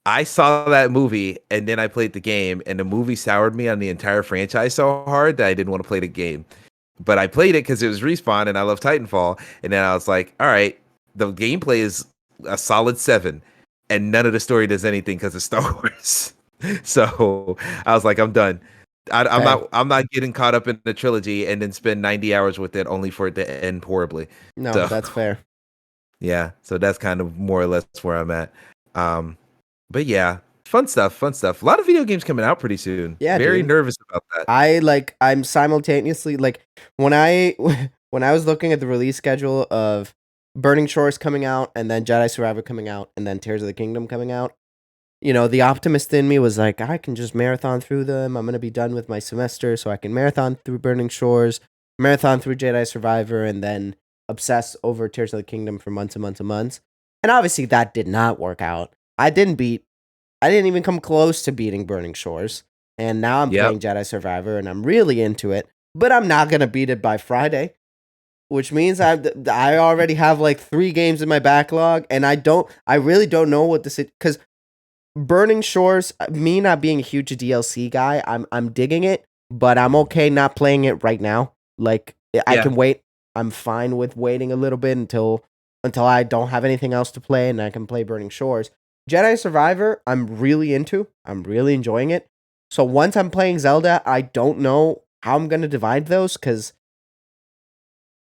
I saw that movie and then I played the game, and the movie soured me on the entire franchise so hard that I didn't want to play the game. But I played it because it was Respawn and I love Titanfall. And then I was like, all right, the gameplay is a solid 7, and none of the story does anything because of Star Wars. So I was like, I'm done. I'm Fair. not. I'm not getting caught up in the trilogy and then spend 90 hours with it only for it to end horribly. No, So that's fair. yeah, so that's kind of more or less where I'm at. Um, but yeah, fun stuff, fun stuff. A lot of video games coming out pretty soon. Yeah, Very dude. nervous about that. I'm simultaneously like when I when I was looking at the release schedule of Burning Shores coming out and then Jedi Survivor coming out and then Tears of the Kingdom coming out, the optimist in me was like, I can just marathon through them. I'm gonna be done with my semester, so I can marathon through Burning Shores, marathon through Jedi Survivor, and then obsess over Tears of the Kingdom for months and months and months. And obviously that did not work out. I didn't even come close to beating Burning Shores. And now I'm Yep. playing Jedi Survivor and I'm really into it, but I'm not going to beat it by Friday, which means I already have like 3 games in my backlog and I really don't know what this cuz Burning Shores, me not being a huge DLC guy, I'm digging it, but I'm okay not playing it right now. Like I Yeah. can wait. I'm fine with waiting a little bit until I don't have anything else to play and I can play Burning Shores. Jedi Survivor, I'm really into. I'm really enjoying it. So once I'm playing Zelda, I don't know how I'm going to divide those cuz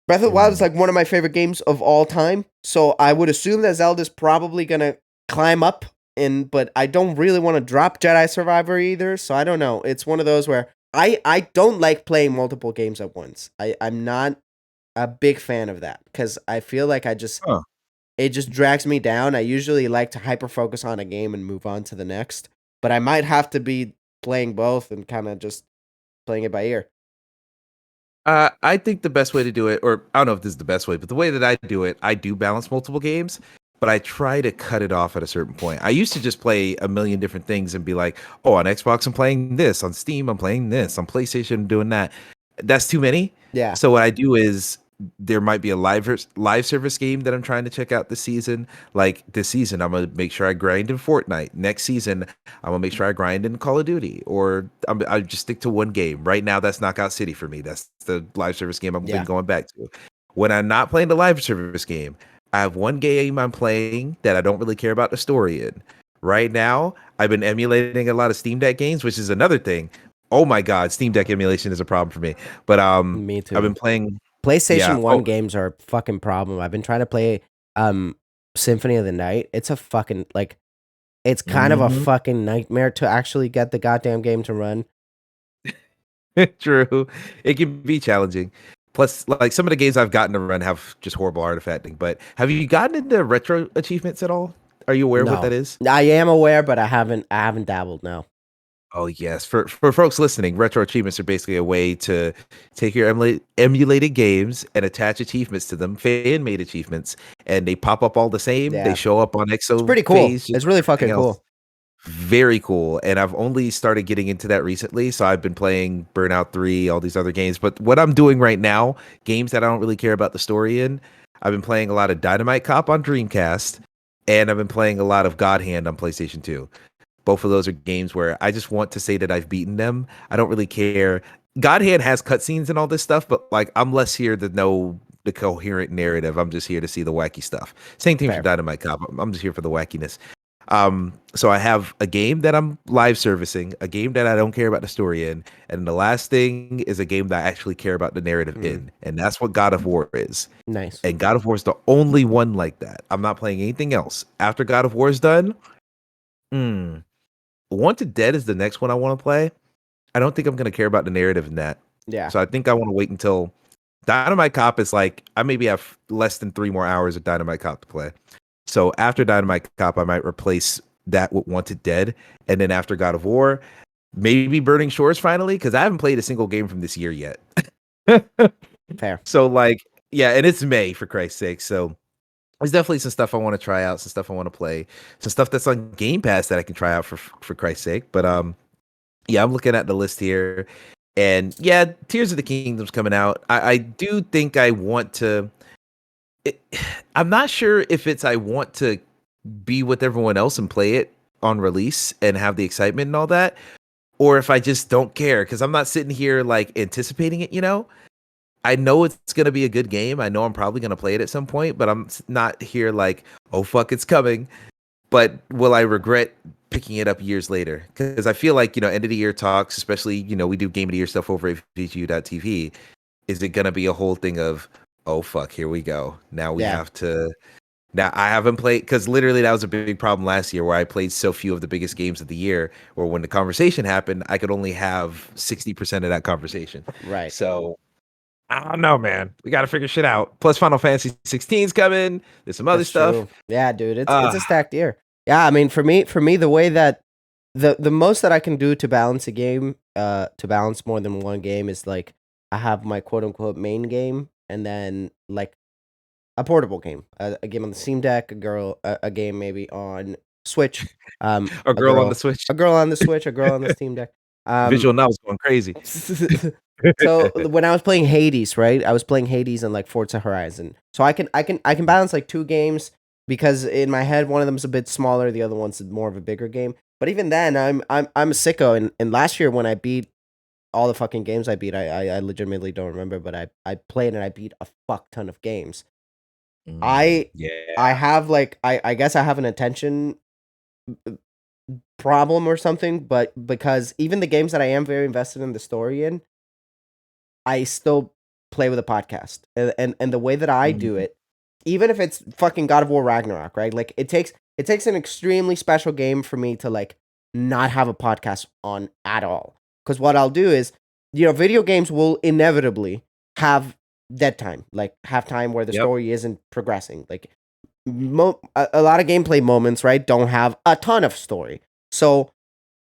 Breath of the Wild is Mm. like one of my favorite games of all time. So I would assume that Zelda's probably gonna climb up in, but I don't really want to drop Jedi Survivor either. So I don't know. It's one of those where I don't like playing multiple games at once. I'm not a big fan of that because I feel like Huh. it just drags me down. I usually like to hyper focus on a game and move on to the next. But I might have to be playing both and kind of just playing it by ear. I think the best way to do it, or I don't know if this is the best way, but the way that I do it, I do balance multiple games, but I try to cut it off at a certain point. I used to just play a million different things and be like, oh, on Xbox, I'm playing this. On Steam, I'm playing this. On PlayStation, I'm doing that. That's too many. Yeah. So what I do is there might be a live service game that I'm trying to check out this season. Like this season, I'm gonna make sure I grind in Fortnite. Next season, I'm gonna make sure I grind in Call of Duty, or I just stick to one game. Right now, that's Knockout City for me. That's the live service game I've been Yeah. going back to. When I'm not playing the live service game, I have one game I'm playing that I don't really care about the story in. Right now, I've been emulating a lot of Steam Deck games, which is another thing. Oh my God, Steam Deck emulation is a problem for me. But Me I've too. been playing. Yeah. PlayStation 1 Oh. games are a fucking problem. I've been trying to play Symphony of the Night. It's a fucking like it's kind of a Mhm. fucking nightmare to actually get the goddamn game to run. True. It can be challenging. Plus, like some of the games I've gotten to run have just horrible artifacting. But have you gotten into retro achievements at all? Are you aware of what No. that is? I am aware, but I haven't dabbled now. Oh yes. For folks listening, retro achievements are basically a way to take your emulated games and attach achievements to them, fan made achievements, and they pop up all the same. They Yeah. show up on It's pretty cool. Exophase, just It's like really everything fucking else. cool. Very cool. And I've only started getting into that recently. So I've been playing Burnout 3, all these other games. But what I'm doing right now, games that I don't really care about the story in, I've been playing a lot of Dynamite Cop on Dreamcast, and I've been playing a lot of God Hand on PlayStation 2. Both of those are games where I just want to say that I've beaten them. I don't really care. God Hand has cutscenes and all this stuff, but like I'm less here to know the coherent narrative. I'm just here to see the wacky stuff. Same thing for Fair. Dynamite Cop. I'm just here for the wackiness. So I have a game that I'm live servicing, a game that I don't care about the story in, and the last thing is a game that I actually care about the narrative Mm, in, and that's what God of War is. nice. And God of War is the only one like that. I'm not playing anything else. After God of War is done, mm, Wanted Dead is the next one I want to play. I don't think I'm gonna care about the narrative in that. Yeah. So I think I want to wait until Dynamite Cop is like I maybe have less than 3 more hours of Dynamite Cop to play. So after Dynamite Cop, I might replace that with Wanted Dead, and then after God of War, maybe Burning Shores finally, because I haven't played a single game from this year yet. Fair. So like, yeah, and it's May for Christ's sake. So there's definitely some stuff I want to try out, some stuff I want to play, some stuff that's on Game Pass that I can try out for Christ's sake. But yeah, I'm looking at the list here, and yeah, Tears of the Kingdom's coming out. I do think I want to. it, I'm not sure if it's I want to be with everyone else and play it on release and have the excitement and all that, or if I just don't care because I'm not sitting here like anticipating it. I know it's gonna be a good game. I know I'm probably gonna play it at some point, but not here like, oh fuck, it's coming. But will I regret picking it up years later? Because I feel like end of the year talks, especially we do game of the year stuff over at VGU.tv. Is it gonna be a whole thing of, oh fuck, here we go. Now we Yeah. have to. Now I haven't played because literally that was a big problem last year where I played so few of the biggest games of the year. Where when the conversation happened, I could only have 60% of that conversation. Right. So I don't know, man. We got to figure shit out. Plus, Final Fantasy 16's coming. There's some other That's stuff. true. Yeah, dude, it's Uh, a stacked year. Yeah, I mean, for me, the way that the most that I can do to balance a game, to balance more than one game is like I have my quote unquote main game, and then like a portable game, a game on the Steam Deck, a game maybe on Switch, a a girl on the girl, Switch. a girl on the Switch, a girl on the Steam Deck. Visual novels going crazy. So when I was playing Hades, right? I was playing Hades and like Forza Horizon. So I can balance like two games because in my head one of them's a bit smaller, the other one's more of a bigger game. But even then, I'm a sicko. And last year when I beat all the fucking games I beat, I legitimately don't remember, but I played and I beat a fuck ton of games. I I Yeah. have like I guess I have an attention problem or something, but because even the games that I am very invested in the story in, I still play with a podcast. And the way that I do Mhm. it, even if it's fucking God of War Ragnarok, right? Like it takes an extremely special game for me to like not have a podcast on at all. Cuz what I'll do is, video games will inevitably have dead time, like have time where the Yep. story isn't progressing. Like a lot of gameplay moments, right, don't have a ton of story. So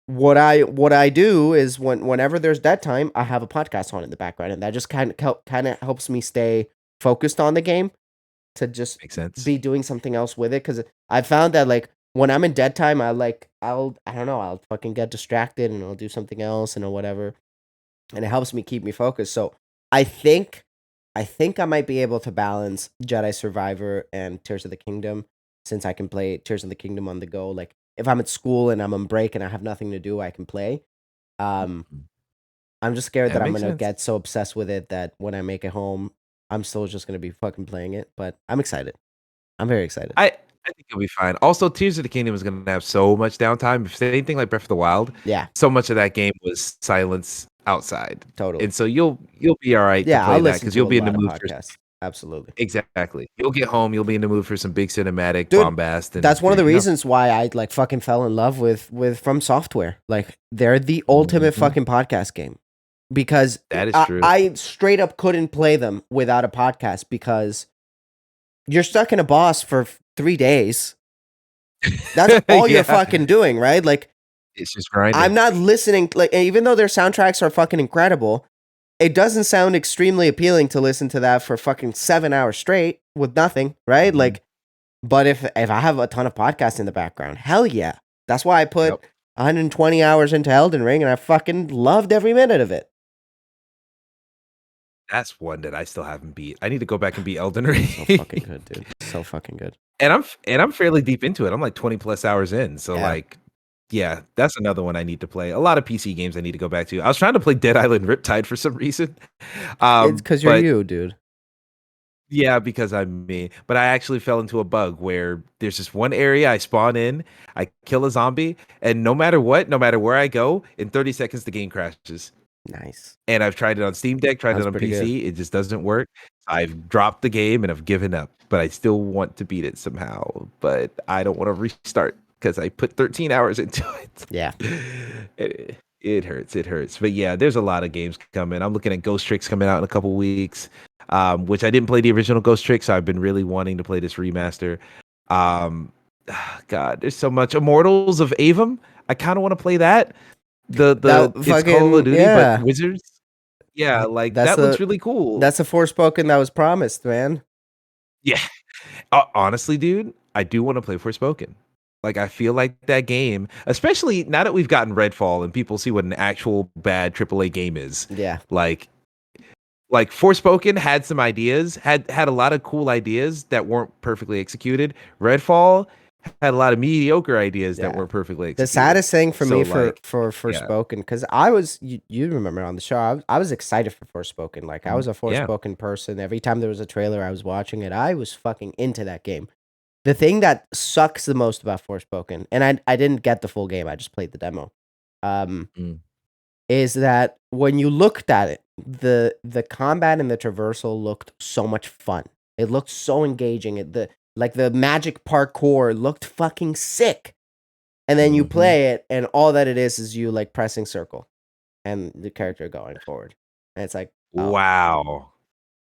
what I do is whenever there's dead time, I have a podcast on in the background, and that just kind of helps me stay focused on the game to just Makes sense. be doing something else with it. Because I found that like when I'm in dead time, I don't know, I'll fucking get distracted and I'll do something else and or whatever, and it helps me keep me focused. So I think I think I might be able to balance Jedi Survivor and Tears of the Kingdom since I can play Tears of the Kingdom on the go. Like if I'm at school and I'm on break and I have nothing to do, I can play. Um, Mhm. I'm just scared That that I'm makes gonna sense. get so obsessed with it that when I make it home, I'm still just gonna be fucking playing it. But I'm excited. I'm very excited. I think it'll be fine. Also, Tears of the Kingdom is gonna have so much downtime. If it's anything like Breath of the Wild, Yeah, so much of that game was silence outside, totally. and so you'll be all right to Yeah, I'll play that listen because to you'll a be in the lot of mood for podcasts. Absolutely. exactly. You'll get home, you'll be in the mood for some big cinematic Dude, bombast, and that's one of there the you go. reasons why I like fucking fell in love with From Software. Like they're the ultimate Mhm. fucking podcast game because That is I, true. I straight up couldn't play them without a podcast because you're stuck in a boss for 3 days. That's all you're Yeah, fucking doing, right? Like it's just I'm grinding. not listening. Like even though their soundtracks are fucking incredible, it doesn't sound extremely appealing to listen to that for fucking 7 hours straight with nothing, right? Mhm. Like, but if I have a ton of podcasts in the background, hell yeah. That's why I put Yep. 120 hours into Elden Ring and I fucking loved every minute of it. That's one that I still haven't beat. I need to go back and beat Elden Ring. So fucking good, dude. So fucking good. And I'm fairly deep into it. I'm like 20 plus hours in. So Yeah. like yeah, that's another one I need to play. A lot of PC games I need to go back to. I was trying to play Dead Island Riptide for some reason. It's because you're But you, dude. yeah, because I'm me. But I actually fell into a bug where there's this one area I spawn in, I kill a zombie, and no matter what, no matter where I go, in 30 seconds the game crashes. Nice. And I've tried it on Steam Deck, tried it Sounds on pretty good. PC, it just doesn't work. I've dropped the game and I've given up, but I still want to beat it somehow. But I don't want to restart because I put 13 hours into it. Yeah. It hurts. It hurts. But yeah, there's a lot of games coming. I'm looking at Ghost Tricks coming out in a couple weeks, which I didn't play the original Ghost Trick, so I've been really wanting to play this remaster. Um, God, there's so much. Immortals of Avum. I kind of want to play that. That It's Call of fucking Duty, but yeah. wizards. Yeah, like That's that looks the really cool. that's the Forspoken that was promised, man. Yeah, honestly, dude, I do want to play Forspoken. Like, I feel like that game, especially now that we've gotten Redfall and people see what an actual bad AAA game is. Yeah. Like, like Forspoken had some ideas, had a lot of cool ideas that weren't perfectly executed. Redfall had a lot of mediocre ideas that Yeah. weren't perfectly The executed. saddest thing for So me like, for yeah, Forspoken, because I was you remember on the show, I was excited for Forspoken. Like I was a yeah, Forspoken person. Every time there was a trailer, I was watching it. I was fucking into that game. The thing that sucks the most about Forspoken, and I didn't get the full game. I just played the demo. Um, mm, is that when you looked at it, the combat and the traversal looked so much fun. It looked so engaging. The magic parkour looked fucking sick. And then you hmm play it, and all that it is you like pressing circle and the character going forward. And it's like, oh, wow,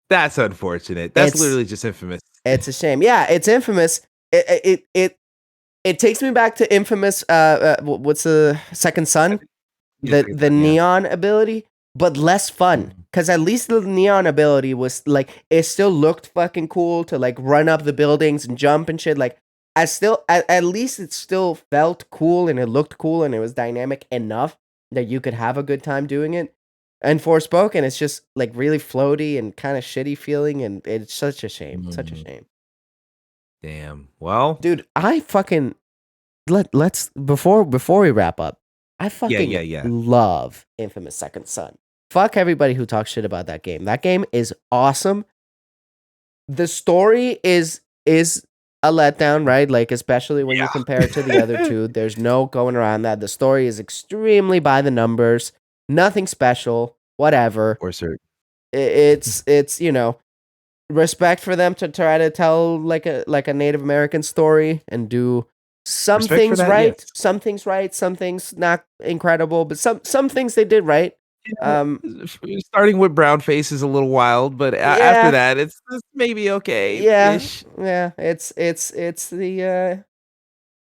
that's unfortunate. That's it's literally just infamous. it's a shame. Yeah, it's Infamous. It takes me back to Infamous. What's the Second I Son? think yeah, The yeah. neon ability, but less fun. Mhm. Cause at least the neon ability was like it still looked fucking cool to like run up the buildings and jump and shit. Like I still at least it still felt cool and it looked cool and it was dynamic enough that you could have a good time doing it. And Forspoken, it's just like really floaty and kind of shitty feeling, and it's such a shame. Such a Mm, shame. damn. Well, Dude, I fucking let's before we wrap up, I yeah, fucking yeah, yeah. love Infamous Second Son. Fuck everybody who talks shit about that game. That game is awesome. The story is a letdown, right? Like especially when you compare it to the other Yeah. two. There's no going around that. The story is extremely by the numbers. Nothing special. Whatever. For sure. It's respect for them to try to tell like a Native American story and do Respect for that, yes. some things right, some things not incredible, but some things they did right. Yeah, Um, starting with brown face is a little wild, but after yeah, that, it's maybe yeah, okay-ish. yeah. It's the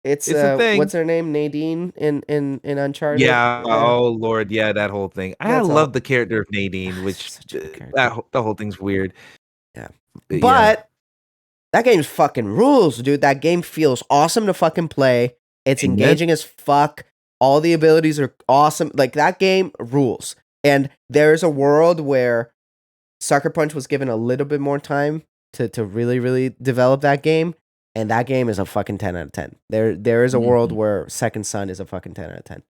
it's It's a thing. what's her name, Nadine in Uncharted. Yeah, Yeah, oh lord, yeah, that whole thing. I that's all. love the character of Nadine, which, Such a good that character. the whole thing's weird. Yeah, Yeah. but that game's fucking rules, dude. That game feels awesome to fucking play. It's Amen. engaging as fuck. All the abilities are awesome. Like that game rules. And there's a world where Sucker Punch was given a little bit more time to really, really develop that game. And that game is a fucking 10 out of 10. There is a world Mhm. where Second Son is a fucking 10 out of 10.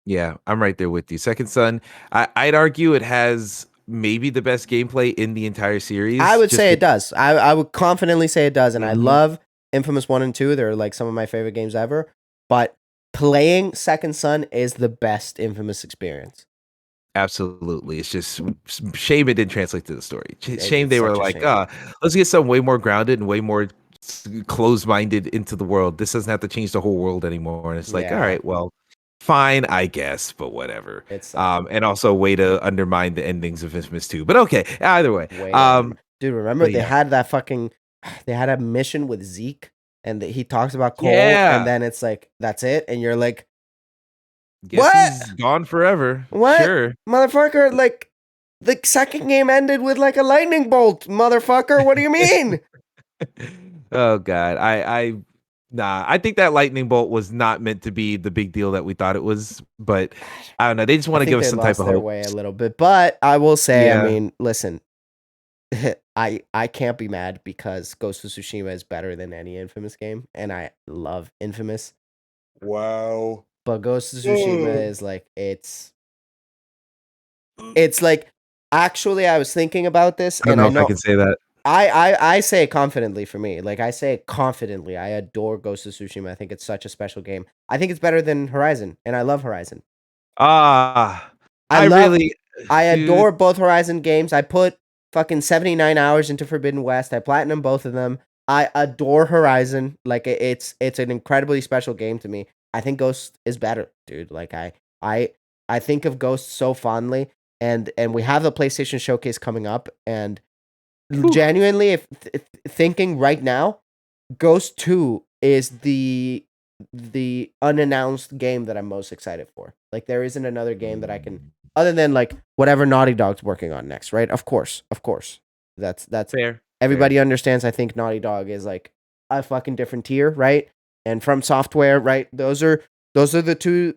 Yeah, I'm right there with you. Second Son, I'd argue it has maybe the best gameplay in the entire I series, would just say be it does. I would confidently say it does. And I Mhm. love Infamous 1 and 2. They're like some of my favorite games ever. But playing Second Son is the best Infamous experience. Absolutely. It's just shame it didn't translate to the story. Shame It's they were such a like, shame. let's get some way more grounded and way more closed-minded into the world. This doesn't have to change the whole world anymore. And it's like, all Yeah, right, well, fine, I guess, but whatever. it sucked. And also a way to undermine the endings of Infamous 2. But okay, either way. Way to undermine. Dude, remember But they yeah. had that fucking they had a mission with Zeke and he talks about Cole and Yeah. then it's like that's it and you're like, Guess "What? he's gone forever. What? Sure. Motherfucker, like the second game ended with like a lightning bolt, motherfucker. What do you mean?" Oh god. Nah, I think that lightning bolt was not meant to be the big deal that we thought it was, but I don't know. They just I want to think give us they some type lost of their hope. way a little bit, but I will say, I Yeah. mean, listen, I can't be mad because Ghost of Tsushima is better than any Infamous game, and I love Infamous. Wow. But Ghost of Tsushima Oh. is like it's like actually I was thinking about this, I don't and know I if I know can say that. I say it confidently for me. Like I say it confidently. I adore Ghost of Tsushima. I think it's such a special game. I think it's better than Horizon, and I love Horizon. Ah, I I love really I dude, adore both Horizon games. I put fucking 79 hours into Forbidden West. I platinum both of them. I adore Horizon. Like it's an incredibly special game to me. I think Ghost is better, dude. Like I I think of Ghost so fondly and we have the PlayStation Showcase coming up and whew, genuinely if thinking right now, Ghost 2 is the unannounced game that I'm most excited for. Like there isn't another game that I can mm, other than like whatever Naughty Dog's working on next, right? Of course. Of course. That's fair, fair. everybody understands I think Naughty Dog is like a fucking different tier, right? And From Software, right? Those are the two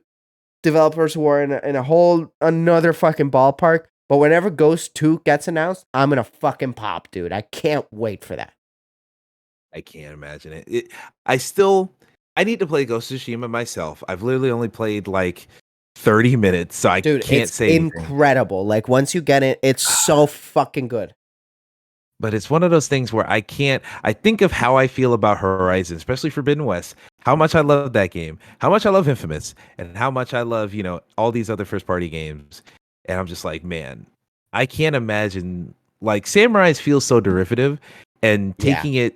developers who are in a whole another fucking ballpark. But whenever Ghost 2 gets announced, I'm gonna fucking pop, dude. I can't wait for that. I can't imagine it. I need to play Ghost of Tsushima myself. I've literally only played like 30 minutes, so I Dude, can't it's say anything. incredible. Like once you get it, it's so fucking good. But it's one of those things where I think of how I feel about Horizon, especially Forbidden West, how much I love that game, how much I love Infamous, and how much I love, all these other first party games. And I'm just like, man, I can't imagine like Samurais feels so derivative and Yeah. taking it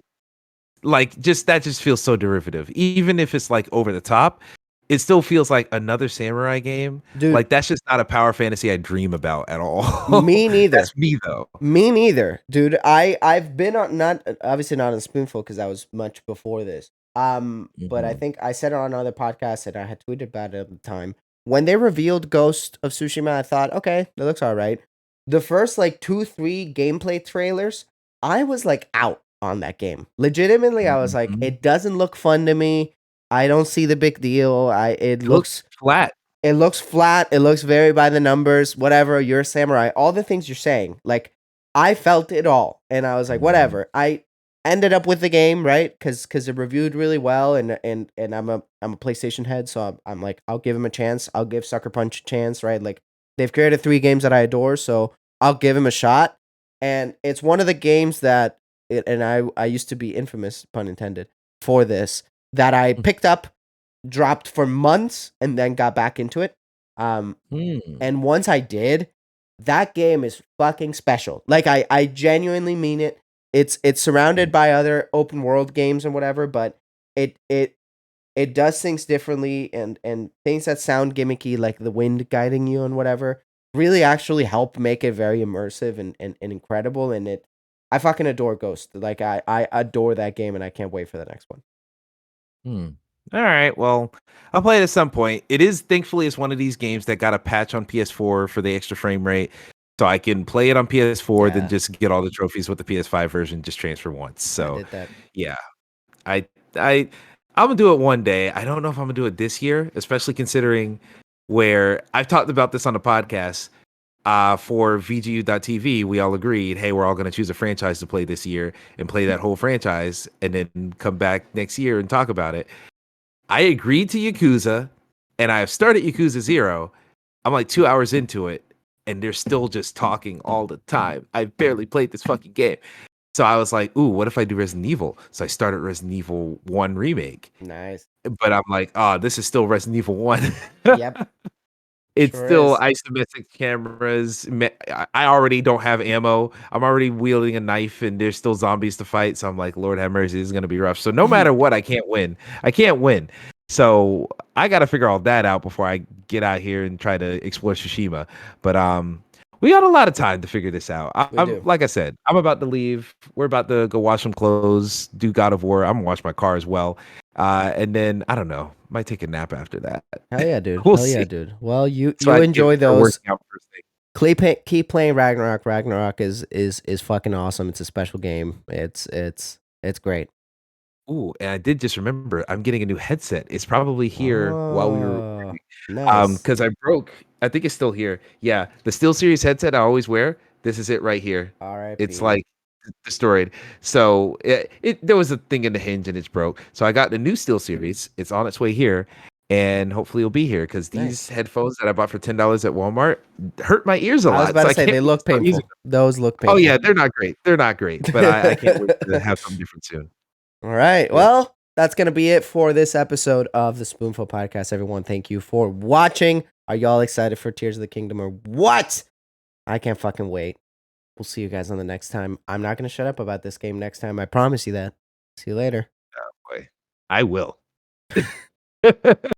like just that just feels so derivative. Even if it's like over the top, it still feels like another samurai game. Dude, Like that's just not a power fantasy I dream about at all. me neither. That's me though. Me neither, dude. I've been on not obviously not on Spoonful because that was much before this. But I Mhm. think I said it on another podcast and I had tweeted about it at the time. When they revealed Ghost of Tsushima, I thought, okay, that looks all right. The first like 2, 3 gameplay trailers, I was like out on that game. Legitimately, I was like, Mhm. it doesn't look fun to me. I don't see the big deal. It looks flat. It looks flat. It looks very by the numbers. Whatever. You're a samurai. All the things you're saying, like I felt it all, and I was like, Mhm. whatever. I ended up with the game, right? Because it reviewed really well, and I'm a PlayStation head, so I'm like, I'll give him a chance. I'll give Sucker Punch a chance, right? Like they've created 3 games that I adore, so I'll give him a shot. And it's one of the games that, and I used to be infamous, pun intended, for this, that I picked up, dropped for months, and then got back into it. Um, Hmm. and once I did, that game is fucking special. Like I genuinely mean it. It's surrounded by other open world games and whatever, but it it it does things differently, and things that sound gimmicky like the wind guiding you and whatever really actually help make it very immersive and incredible. And I fucking adore Ghost. Like I adore that game and I can't wait for the next one. Hmm. All right. Well, I'll play it at some point. It is thankfully it's one of these games that got a patch on PS4 for the extra frame rate, so I can play it on PS4, then Yeah, just get all the trophies with the PS5 version, just transfer once. I So, did that. yeah, I I I'm gonna do it one day. I don't know if I'm gonna do it this year, especially considering where I've talked about this on the podcast. For VGU.TV, we all agreed, hey, we're all going to choose a franchise to play this year and play that whole franchise and then come back next year and talk about it. I agreed to Yakuza, and I have started Yakuza 0. I'm like 2 hours into it, and they're still just talking all the time. I barely played this fucking game. So I was like, ooh, what if I do Resident Evil? So I started Resident Evil 1 Remake. Nice. But I'm like, this is still Resident Evil 1. Yep, It's sure still is. isometric cameras. I already don't have ammo. I'm already wielding a knife, and there's still zombies to fight. So I'm like, Lord have mercy, this is gonna be rough. So no matter what, I can't win. I can't win. So I got to figure all that out before I get out here and try to explore Tsushima. But we got a lot of time to figure this out. We I'm do. like I said, I'm about to leave. We're about to go wash some clothes, do God of War. I'm gonna wash my car as well. And then I don't know, might take a nap after that. Hell yeah, dude. We'll Hell yeah, see. dude. Well, you So you I can enjoy start those. working out first thing. Keep playing Ragnarok. Ragnarok is fucking awesome. It's a special game. It's great. Ooh, and I did just remember I'm getting a new headset. It's probably here while we were Oh, nice. because I think it's still here. Yeah, the SteelSeries headset I always wear. This is it right here. It's R.I.P. like destroyed. So it there was a thing in the hinge and it's broke. So I got the new SteelSeries. It's on its way here, and hopefully it'll be here because these Nice. headphones that I bought for $10 at Walmart hurt my ears a I was lot. about So to I say can't they wait to look start using painful. Those look them. Oh painful. yeah, they're not great. They're not great, but I can't wait to have something different soon. All right. Yeah. Well, that's going to be it for this episode of the Spoonful Podcast. Everyone, thank you for watching. Are y'all excited for Tears of the Kingdom or what? I can't fucking wait. We'll see you guys on the next time. I'm not going to shut up about this game next time. I promise you that. See you later. Boy, I will.